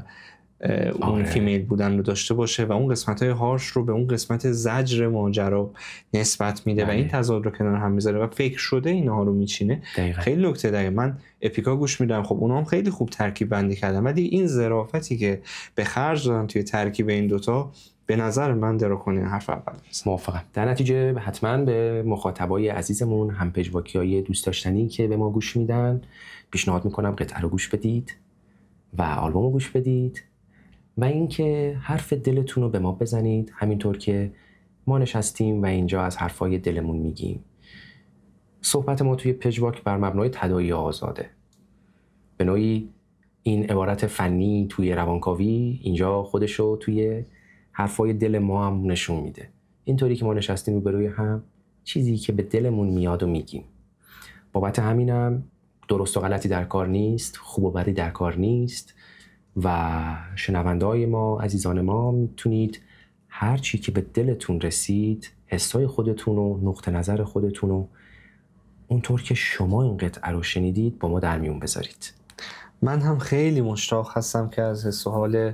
اون فیمیل بودن رو داشته باشه و اون قسمت‌های هارش رو به اون قسمت زجر ماجرا نسبت میده و این تضاد رو کنار هم میذاره و فکر شده اینها رو میچینه. خیلی نکته دقیقه. من اپیکا گوش میدم، خب اونها هم خیلی خوب ترکیب بندی کردن، ولی این ظرافتی که به خرج دادن توی ترکیب این دوتا به نظر من دراکونیان حرف اول است. موافقم. در نتیجه حتما به مخاطبای عزیزمون، هم پژواکیای دوست داشتنی که به ما گوش میدن، پیشنهاد میکنم قطعه رو گوش بدید و آلبوم رو گوش بدید و اینکه حرف دلتون رو به ما بزنید، همینطور که ما نشستیم و اینجا از حرفای دلمون میگیم. صحبت ما توی پژواک بر مبنای تداعی آزاده. به نوعی این عبارت فنی توی روانکاوی اینجا خودشو توی حرفای دل ما هم نشون میده. اینطوری که ما نشستیم روبروی هم، چیزی که به دلمون میاد و میگیم. بابت همینم درست و غلطی در کار نیست، خوب و بدی در کار نیست و شنونده‌های ما، عزیزان ما، میتونید هر چی که به دلتون رسید، حسای خودتون و نقطه نظر خودتون و اونطور که شما این قطعه رو شنیدید با ما در میون بذارید. من هم خیلی مشتاق هستم که از حس و حال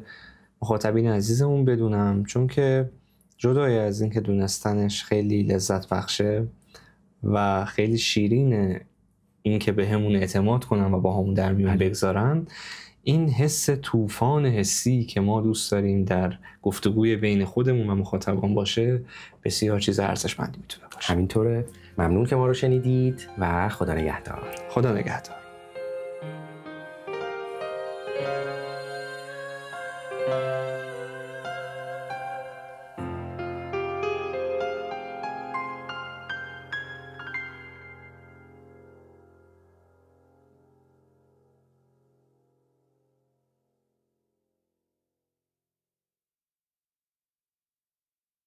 مخاطبین عزیزمون بدونم، چون که جدای از این که دونستنش خیلی لذت بخشه و خیلی شیرینه این که به همون اعتماد کنن و با همون در میون بگذارن، این حس طوفان حسی که ما دوست داریم در گفتگوی بین خودمون و مخاطبان باشه بسیار چیز ارزشمندی میتونه باشه. همینطوره. ممنون که ما رو شنیدید و خدا نگهدار. خدا نگهدار.